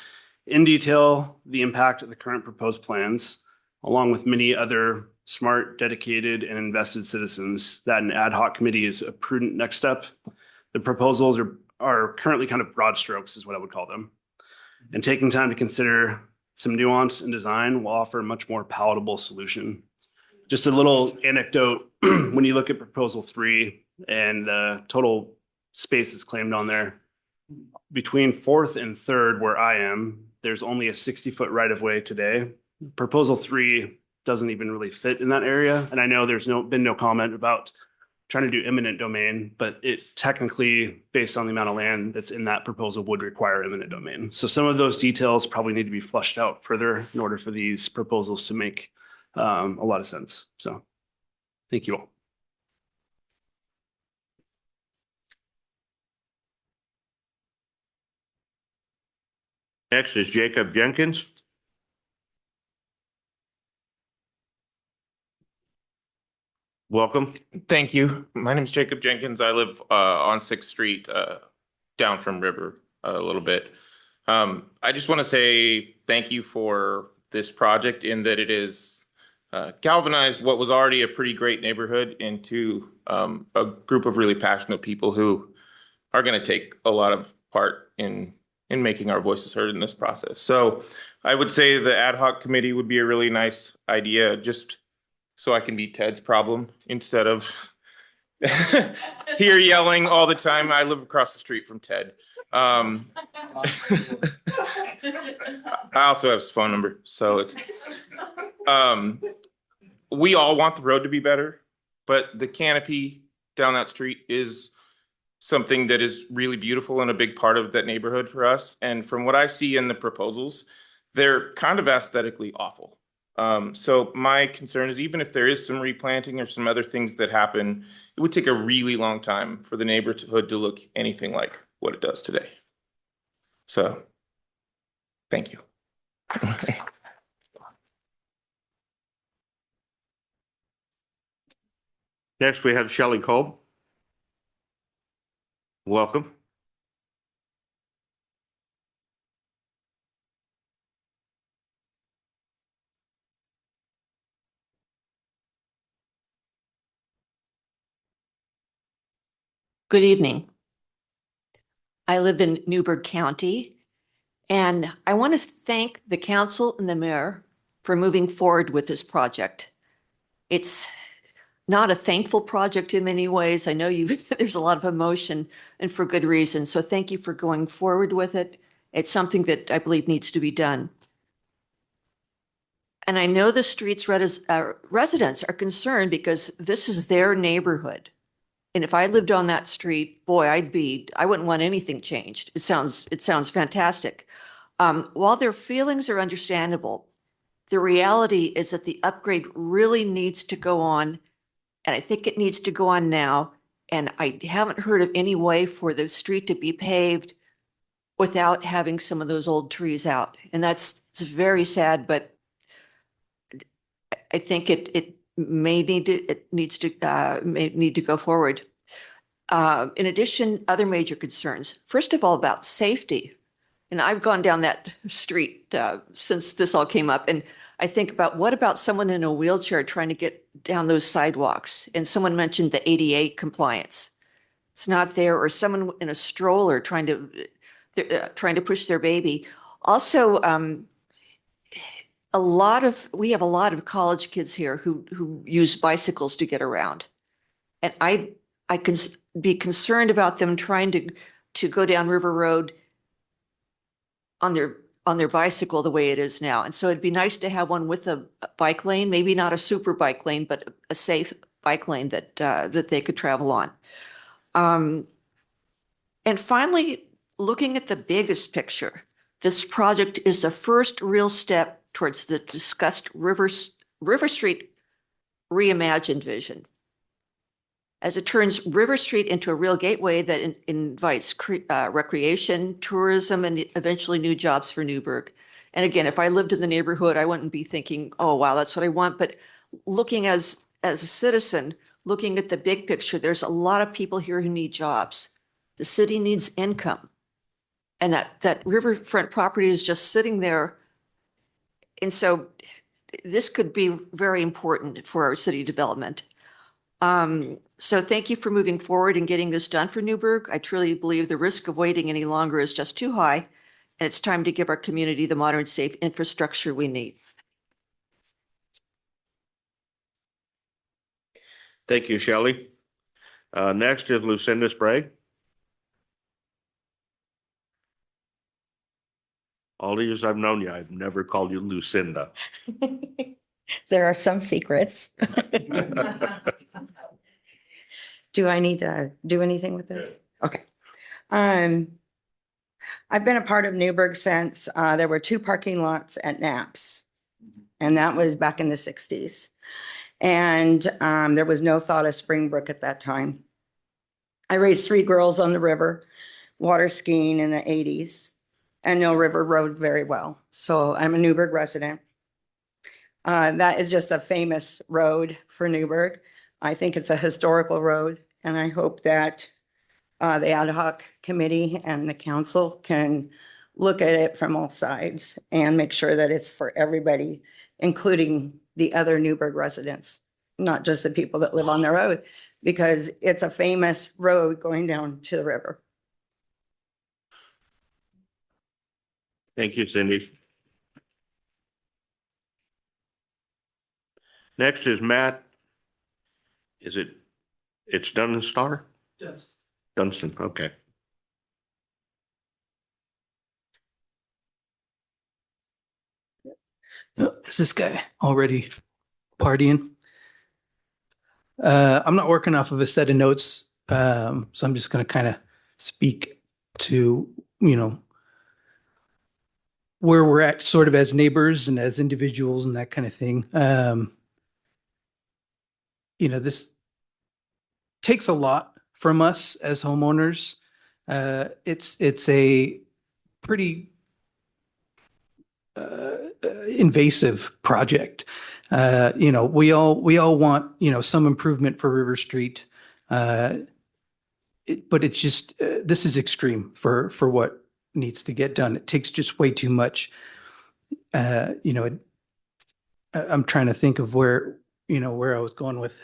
in detail the impact of the current proposed plans, along with many other smart, dedicated, and invested citizens, that an ad hoc committee is a prudent next step. The proposals are currently kind of broad strokes is what I would call them. And taking time to consider some nuance in design will offer a much more palatable solution. Just a little anecdote, when you look at proposal 3 and the total space that's claimed on there, between 4th and 3rd where I am, there's only a 60-foot right of way today. Proposal 3 doesn't even really fit in that area. And I know there's been no comment about trying to do eminent domain, but it technically, based on the amount of land that's in that proposal, would require eminent domain. So some of those details probably need to be flushed out further in order for these proposals to make a lot of sense. So thank you all. Next is Jacob Jenkins. Welcome. Thank you. My name is Jacob Jenkins. I live on 6th Street, down from River a little bit. I just want to say thank you for this project in that it is galvanized what was already a pretty great neighborhood into a group of really passionate people who are going to take a lot of part in making our voices heard in this process. So I would say the ad hoc committee would be a really nice idea, just so I can be Ted's problem instead of here yelling all the time. I live across the street from Ted. I also have his phone number. So it's, we all want the road to be better, but the canopy down that street is something that is really beautiful and a big part of that neighborhood for us. And from what I see in the proposals, they're kind of aesthetically awful. So my concern is even if there is some replanting or some other things that happen, it would take a really long time for the neighborhood to look anything like what it does today. So thank you. Next, we have Shelley Kolb. Welcome. Good evening. I live in Newberg County, and I want to thank the council and the mayor for moving forward with this project. It's not a thankful project in many ways. I know there's a lot of emotion, and for good reason. So thank you for going forward with it. It's something that I believe needs to be done. And I know the street's residents are concerned because this is their neighborhood. And if I lived on that street, boy, I wouldn't want anything changed. It sounds fantastic. While their feelings are understandable, the reality is that the upgrade really needs to go on. And I think it needs to go on now. And I haven't heard of any way for the street to be paved without having some of those old trees out. And it's very sad, but I think it may need to go forward. In addition, other major concerns. First of all, about safety. And I've gone down that street since this all came up. And I think about what about someone in a wheelchair trying to get down those sidewalks? And someone mentioned the ADA compliance. It's not there, or someone in a stroller trying to push their baby. Also, we have a lot of college kids here who use bicycles to get around. And I can be concerned about them trying to go down River Road on their bicycle the way it is now. And so it'd be nice to have one with a bike lane, maybe not a super bike lane, but a safe bike lane that they could travel on. And finally, looking at the biggest picture, this project is the first real step towards the discussed River Street reimagined vision. As it turns River Street into a real gateway that invites recreation, tourism, and eventually new jobs for Newberg. And again, if I lived in the neighborhood, I wouldn't be thinking, oh, wow, that's what I want. But looking as a citizen, looking at the big picture, there's a lot of people here who need jobs. The city needs income. And that riverfront property is just sitting there. And so this could be very important for our city development. So thank you for moving forward and getting this done for Newberg. I truly believe the risk of waiting any longer is just too high, and it's time to give our community the modern, safe infrastructure we need. Thank you, Shelley. Next is Lucinda Sprague. All the years I've known you, I've never called you Lucinda. There are some secrets. Do I need to do anything with this? Okay. I've been a part of Newberg since there were 2 parking lots at Knapp's. And that was back in the 60s. And there was no thought of Springbrook at that time. I raised 3 girls on the river, water skiing in the 80s, and know River Road very well. So I'm a Newberg resident. That is just a famous road for Newberg. I think it's a historical road, and I hope that the ad hoc committee and the council can look at it from all sides and make sure that it's for everybody, including the other Newberg residents, not just the people that live on the road, because it's a famous road going down to the river. Thank you, Cindy. Next is Matt. It's Dunstar? Dunstan, okay. Is this guy already partying? I'm not working off of a set of notes, so I'm just going to kind of speak to, where we're at sort of as neighbors and as individuals and that kind of thing. This takes a lot from us as homeowners. It's a pretty invasive project. We all want, some improvement for River Street. But it's just, this is extreme for what needs to get done. It takes just way too much. I'm trying to think of where I was going with.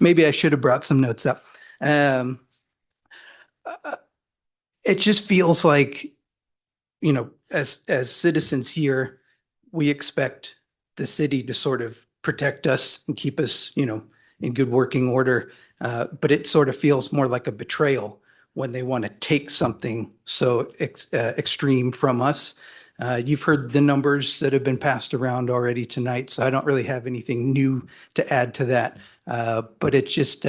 Maybe I should have brought some notes up. It just feels like, as citizens here, we expect the city to sort of protect us and keep us, in good working order. But it sort of feels more like a betrayal when they want to take something so extreme from us. You've heard the numbers that have been passed around already tonight, so I don't really have anything new to add to that. But it's just,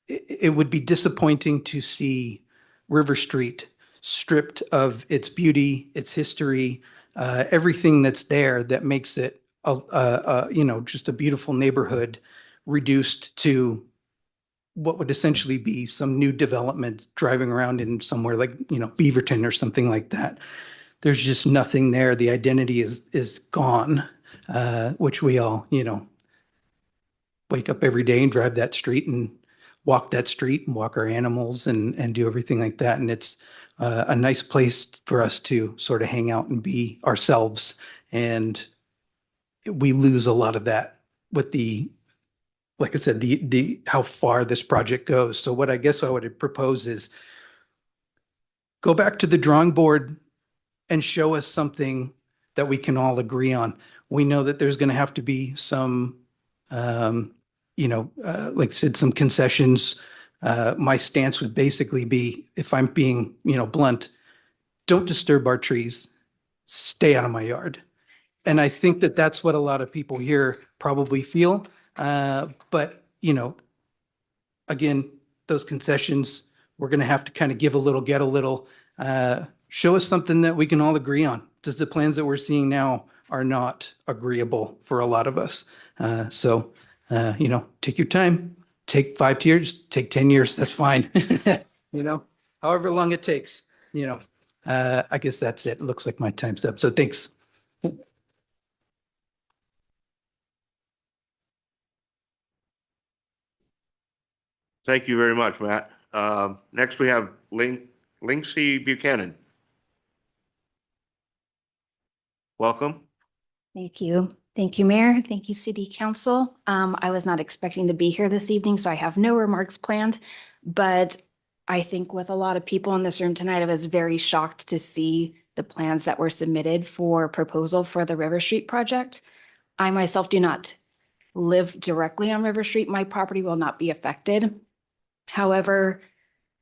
it would be disappointing to see River Street stripped of its beauty, its history, everything that's there that makes it, just a beautiful neighborhood, reduced to what would essentially be some new development driving around in somewhere like, Beaverton or something like that. There's just nothing there. The identity is gone, which we all, wake up every day and drive that street and walk that street and walk our animals and do everything like that. And it's a nice place for us to sort of hang out and be ourselves. And we lose a lot of that with like I said, the how far this project goes. So what I guess I would propose is go back to the drawing board and show us something that we can all agree on. We know that there's going to have to be some, like I said, some concessions. My stance would basically be, if I'm being, blunt, don't disturb our trees. Stay out of my yard. And I think that that's what a lot of people here probably feel. But, again, those concessions, we're going to have to kind of give a little, get a little, show us something that we can all agree on. Because the plans that we're seeing now are not agreeable for a lot of us. So, take your time, take 5 years, take 10 years, that's fine. However long it takes, I guess that's it. It looks like my time's up. So thanks. Thank you very much, Matt. Next, we have Lindsay Buchanan. Welcome. Thank you. Thank you, Mayor. Thank you, City Council. I was not expecting to be here this evening, so I have no remarks planned. But I think with a lot of people in this room tonight, I was very shocked to see the plans that were submitted for proposal for the River Street project. I myself do not live directly on River Street. My property will not be affected. However,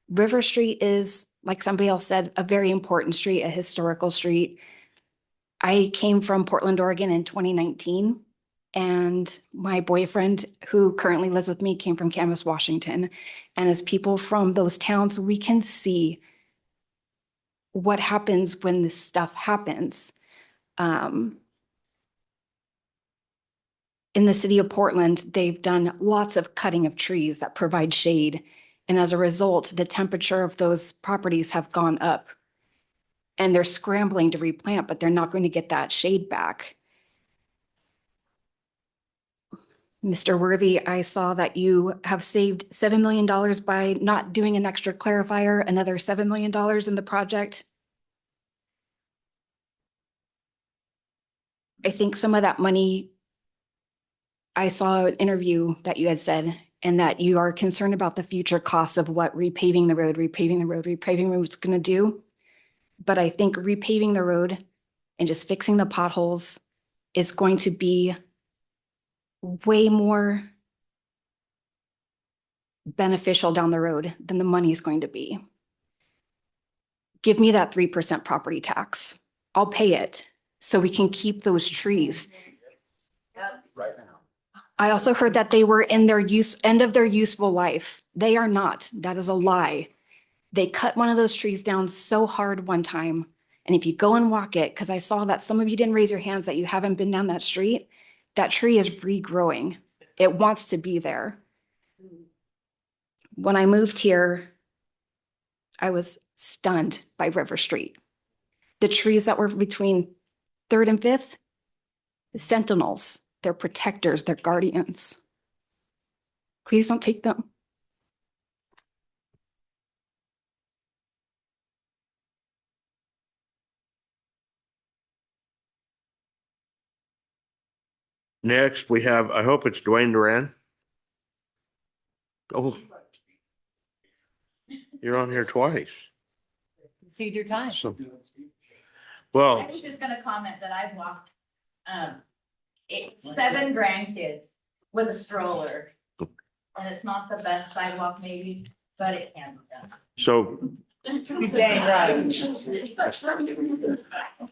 River Street is, like somebody else said, a very important street, a historical street. I came from Portland, Oregon in 2019, and my boyfriend, who currently lives with me, came from Camas, Washington. And as people from those towns, we can see what happens when this stuff happens. In the city of Portland, they've done lots of cutting of trees that provide shade. And as a result, the temperature of those properties have gone up. And they're scrambling to replant, but they're not going to get that shade back. Mr. Worthy, I saw that you have saved $7 million by not doing an extra clarifier, another $7 million in the project. I think some of that money, I saw an interview that you had said, and that you are concerned about the future costs of what repaving the road is going to do. But I think repaving the road and just fixing the potholes is going to be way more beneficial down the road than the money is going to be. Give me that 3% property tax. I'll pay it so we can keep those trees. Right now. I also heard that they were in their end of their useful life. They are not. That is a lie. They cut one of those trees down so hard one time. And if you go and walk it, because I saw that some of you didn't raise your hands that you haven't been down that street, that tree is regrowing. It wants to be there. When I moved here, I was stunned by River Street. The trees that were between 3rd and 5th, the sentinels, they're protectors, they're guardians. Please don't take them. Next, we have, I hope it's Dwayne Duran. Oh. You're on here twice. Exceed your time. So, well, I was just gonna comment that I've walked, 7 grandkids with a stroller. And it's not the best sidewalk maybe, but it can be done. so Dang right.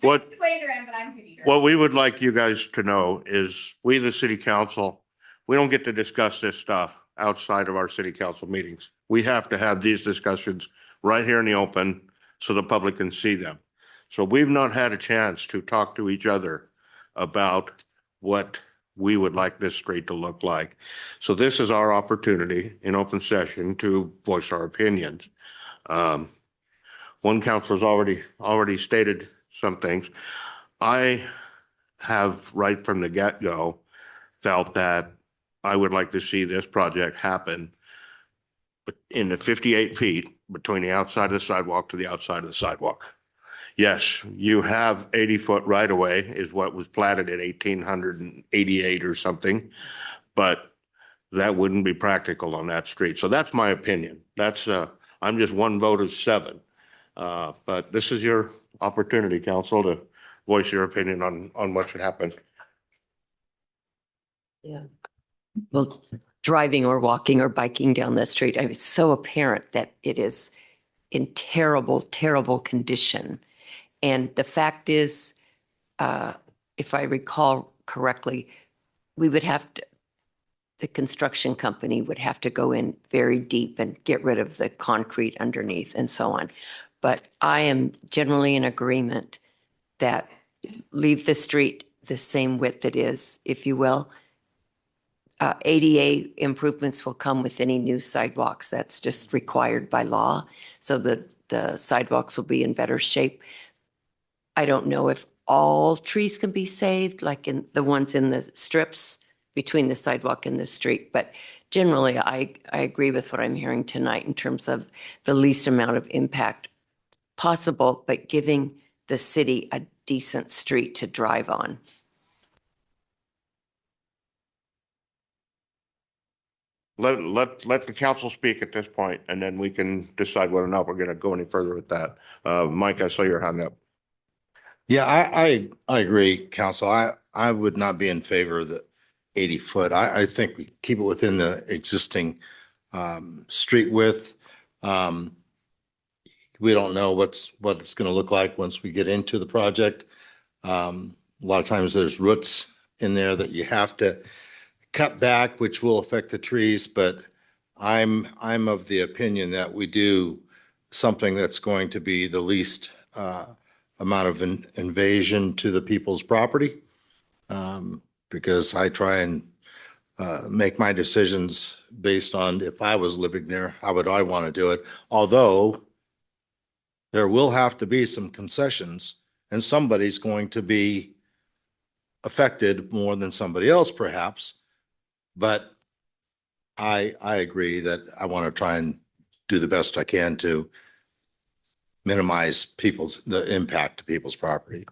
what, Wait around, but I'm pretty sure. what we would like you guys to know is we, the city council, we don't get to discuss this stuff outside of our city council meetings. We have to have these discussions right here in the open so the public can see them. So we've not had a chance to talk to each other about what we would like this street to look like. So this is our opportunity in open session to voice our opinions. One councilor's already stated some things. I have right from the get-go felt that I would like to see this project happen in the 58 feet between the outside of the sidewalk to the outside of the sidewalk. Yes, you have 80-foot right-of-way is what was platted in 1888 or something, but that wouldn't be practical on that street. So that's my opinion. That's, I'm just one vote of 7. But this is your opportunity, council, to voice your opinion on what should happen. Yeah. Well, driving or walking or biking down the street, it's so apparent that it is in terrible, terrible condition. And the fact is, if I recall correctly, we would have to, the construction company would have to go in very deep and get rid of the concrete underneath and so on. But I am generally in agreement that leave the street the same width it is, if you will. ADA improvements will come with any new sidewalks. That's just required by law. So the sidewalks will be in better shape. I don't know if all trees can be saved, like in the ones in the strips between the sidewalk and the street. But generally, I agree with what I'm hearing tonight in terms of the least amount of impact possible, but giving the city a decent street to drive on. let the council speak at this point, and then we can decide whether or not we're going to go any further with that. Mike, I saw your hand up. Yeah, I agree, council. I would not be in favor of the 80-foot. I think we keep it within the existing street width. We don't know what it's going to look like once we get into the project. A lot of times there's roots in there that you have to cut back, which will affect the trees, but I'm of the opinion that we do something that's going to be the least amount of invasion to the people's property. Because I try and make my decisions based on if I was living there, how would I want to do it? Although there will have to be some concessions and somebody's going to be affected more than somebody else perhaps. But I agree that I want to try and do the best I can to minimize the impact to people's property.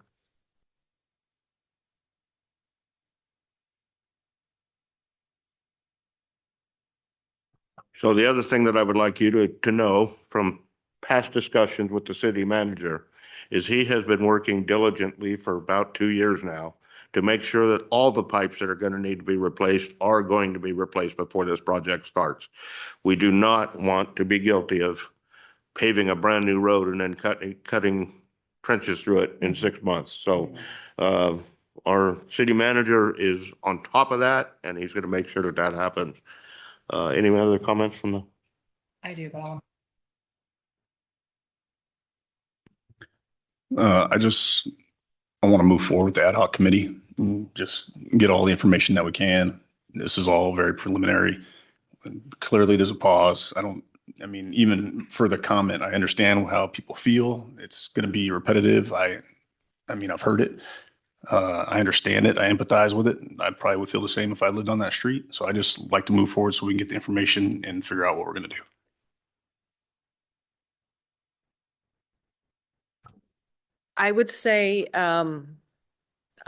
So the other thing that I would like you to know from past discussions with the city manager is he has been working diligently for about 2 years now to make sure that all the pipes that are going to need to be replaced are going to be replaced before this project starts. We do not want to be guilty of paving a brand new road and then cutting trenches through it in 6 months. So our city manager is on top of that, and he's going to make sure that that happens. Any other comments from the? I do, Val. I want to move forward with the ad hoc committee, and just get all the information that we can. This is all very preliminary. Clearly, there's a pause. I mean, even for the comment, I understand how people feel. It's going to be repetitive. I mean, I've heard it. I understand it. I empathize with it. I probably would feel the same if I lived on that street. So I just like to move forward so we can get the information and figure out what we're going to do. I would say, of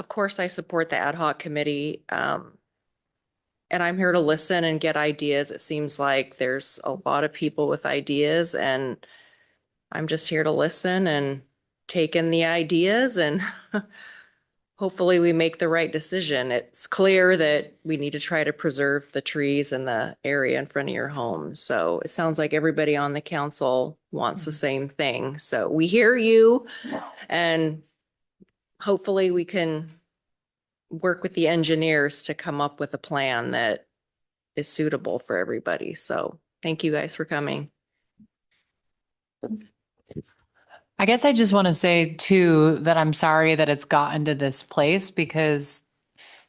course, I support the ad hoc committee. And I'm here to listen and get ideas. It seems like there's a lot of people with ideas, and I'm just here to listen and take in the ideas, and hopefully we make the right decision. It's clear that we need to try to preserve the trees in the area in front of your home. So it sounds like everybody on the council wants the same thing. So we hear you, and hopefully we can work with the engineers to come up with a plan that is suitable for everybody. So thank you guys for coming. I guess I just want to say too, that I'm sorry that it's gotten to this place, because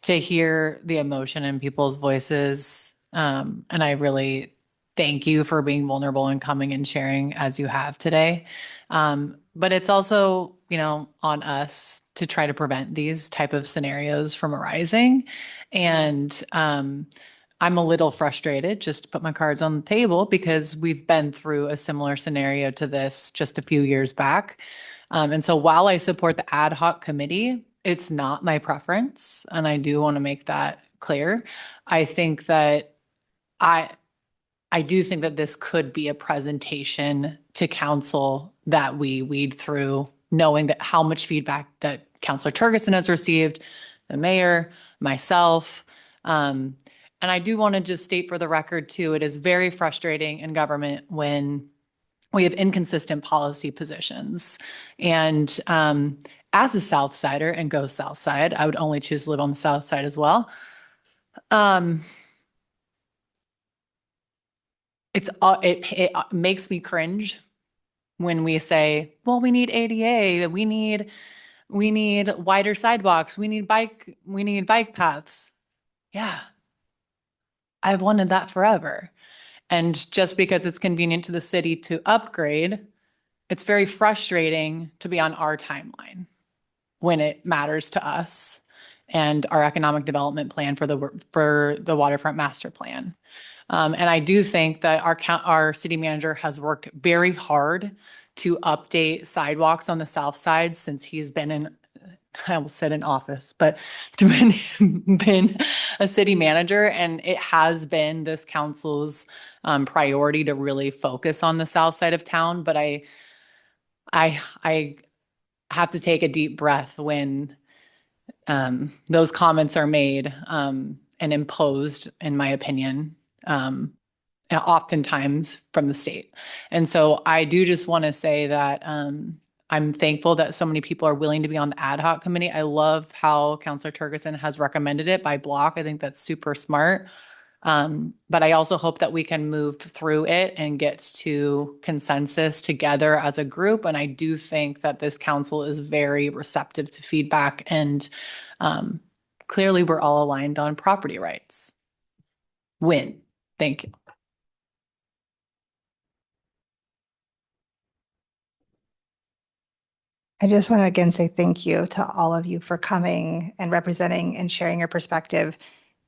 to hear the emotion in people's voices, and I really thank you for being vulnerable and coming and sharing as you have today. But it's also, on us to try to prevent these type of scenarios from arising. And I'm a little frustrated, just to put my cards on the table, because we've been through a similar scenario to this just a few years back. And so while I support the ad hoc committee, it's not my preference. And I do want to make that clear. I think that I do think that this could be a presentation to council that we weed through, knowing that how much feedback that Councilor Turgeson has received, the mayor, myself. And I do want to just state for the record too, it is very frustrating in government when we have inconsistent policy positions. And as a South Sider and go South Side, I would only choose to live on the South Side as well. It makes me cringe when we say, well, we need ADA, we need wider sidewalks, we need bike paths. Yeah. I've wanted that forever. And just because it's convenient to the city to upgrade, it's very frustrating to be on our timeline when it matters to us and our economic development plan for the waterfront master plan. And I do think that our city manager has worked very hard to update sidewalks on the south side since he's been in I almost said in office, but been a city manager, and it has been this council's priority to really focus on the south side of town. But I have to take a deep breath when those comments are made and imposed, in my opinion, oftentimes from the state. And so I do just want to say that I'm thankful that so many people are willing to be on the ad hoc committee. I love how Councilor Turgeson has recommended it by block. I think that's super smart. But I also hope that we can move through it and get to consensus together as a group. And I do think that this council is very receptive to feedback, and clearly we're all aligned on property rights. Win. Thank you. I just want to again say thank you to all of you for coming and representing and sharing your perspective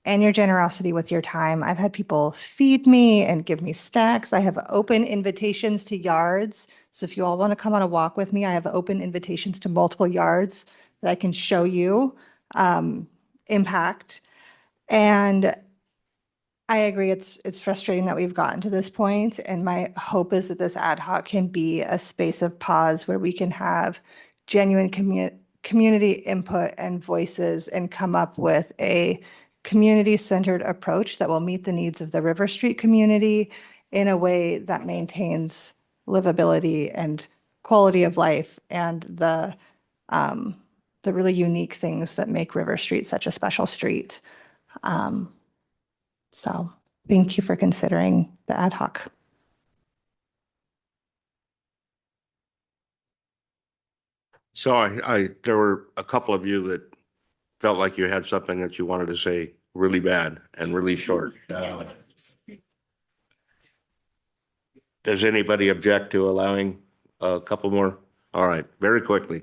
and your generosity with your time. I've had people feed me and give me snacks. I have open invitations to yards. So if you all want to come on a walk with me, I have open invitations to multiple yards that I can show you impact. And I agree, it's frustrating that we've gotten to this point, and my hope is that this ad hoc can be a space of pause where we can have genuine community input and voices and come up with a community-centered approach that will meet the needs of the River Street community in a way that maintains livability and quality of life and the really unique things that make River Street such a special street. So thank you for considering the ad hoc. So there were a couple of you that felt like you had something that you wanted to say really bad and really short. Does anybody object to allowing a couple more? All right, very quickly.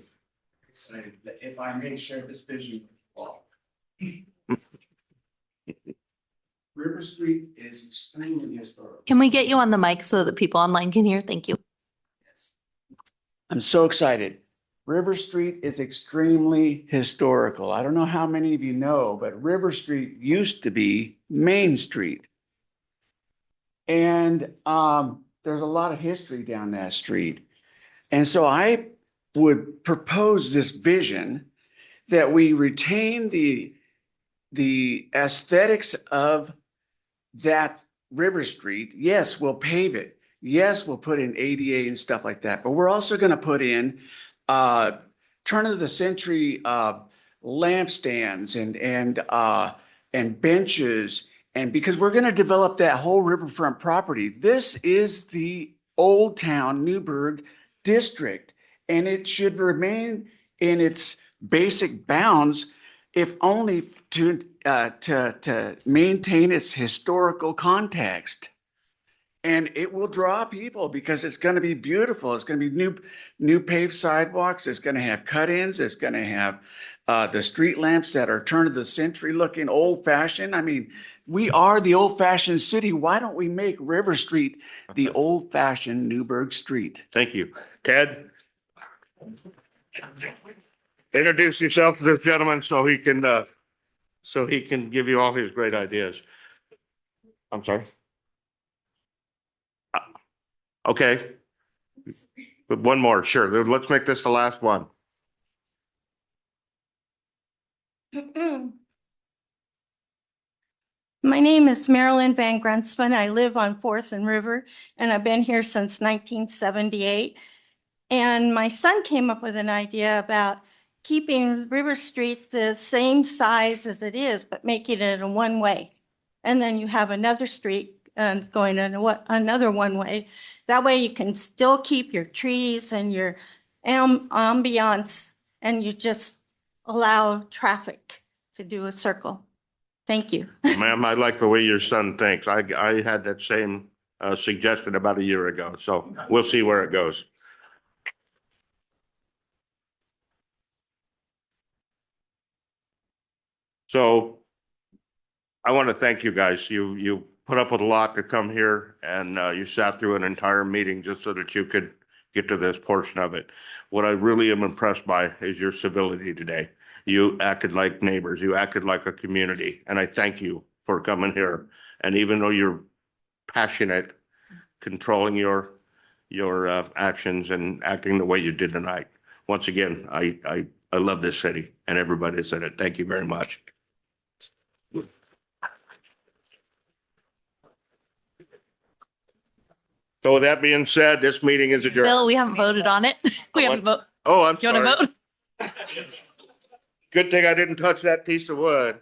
Excited that if I may share this vision with you all. River Street is extremely historic. Can we get you on the mic so that people online can hear? Thank you. I'm so excited. River Street is extremely historical. I don't know how many of you know, but River Street used to be Main Street. And there's a lot of history down that street. And so I would propose this vision that we retain the aesthetics of that River Street. Yes, we'll pave it. Yes, we'll put in ADA and stuff like that. But we're also going to put in turn of the century lampstands and benches. And because we're going to develop that whole riverfront property, this is the Old Town Newberg district, and it should remain in its basic bounds, if only to maintain its historical context. And it will draw people because it's going to be beautiful. It's going to be new paved sidewalks. It's going to have cut-ins. It's going to have the street lamps that are turn of the century looking old fashioned. I mean, we are the old fashioned city. Why don't we make River Street the old fashioned Newberg Street? Thank you. Ted? Introduce yourself to this gentleman so he can give you all his great ideas. I'm sorry. Okay. But one more, sure. Let's make this the last one. My name is Marilyn Van Grunsven. I live on 4th and River, and I've been here since 1978. And my son came up with an idea about keeping River Street the same size as it is, but making it a one-way. And then you have another street going in another one-way. That way you can still keep your trees and your ambiance, and you just allow traffic to do a circle. Thank you. Ma'am, I like the way your son thinks. I had that same suggestion about a year ago, so we'll see where it goes. So I want to thank you guys. You put up with a lot to come here, and you sat through an entire meeting just so that you could get to this portion of it. What I really am impressed by is your civility today. You acted like neighbors. You acted like a community. And I thank you for coming here. And even though you're passionate, controlling your actions and acting the way you did tonight. Once again, I love this city and everybody that said it. Thank you very much. So with that being said, this meeting is adjourned. Bill, we haven't voted on it. We What? haven't voted. Oh, I'm You want to sorry. vote? Good thing I didn't touch that piece of wood.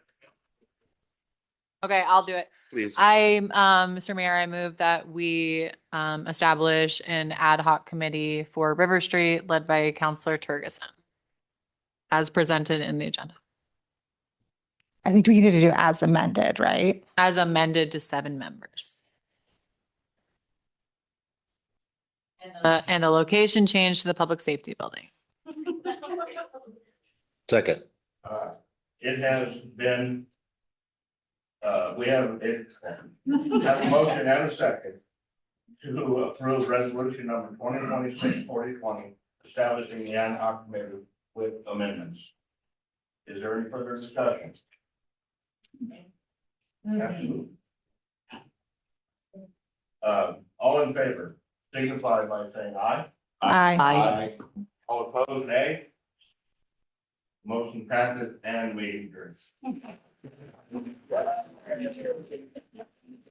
Okay, I'll do it. Please. Mr. Mayor, I move that we establish an ad hoc committee for River Street led by Counselor Turgeson as presented in the agenda, I think we need to do as amended, right? as amended to 7 members. And the location change to the public safety building. Second. It has been, we have a motion and a second to approve resolution number 2026-4020, establishing the ad hoc committee with amendments. Is there any further discussion? Absolutely. All in favor, signify by saying aye. Aye. All opposed, nay. Motion passes and we adjourn.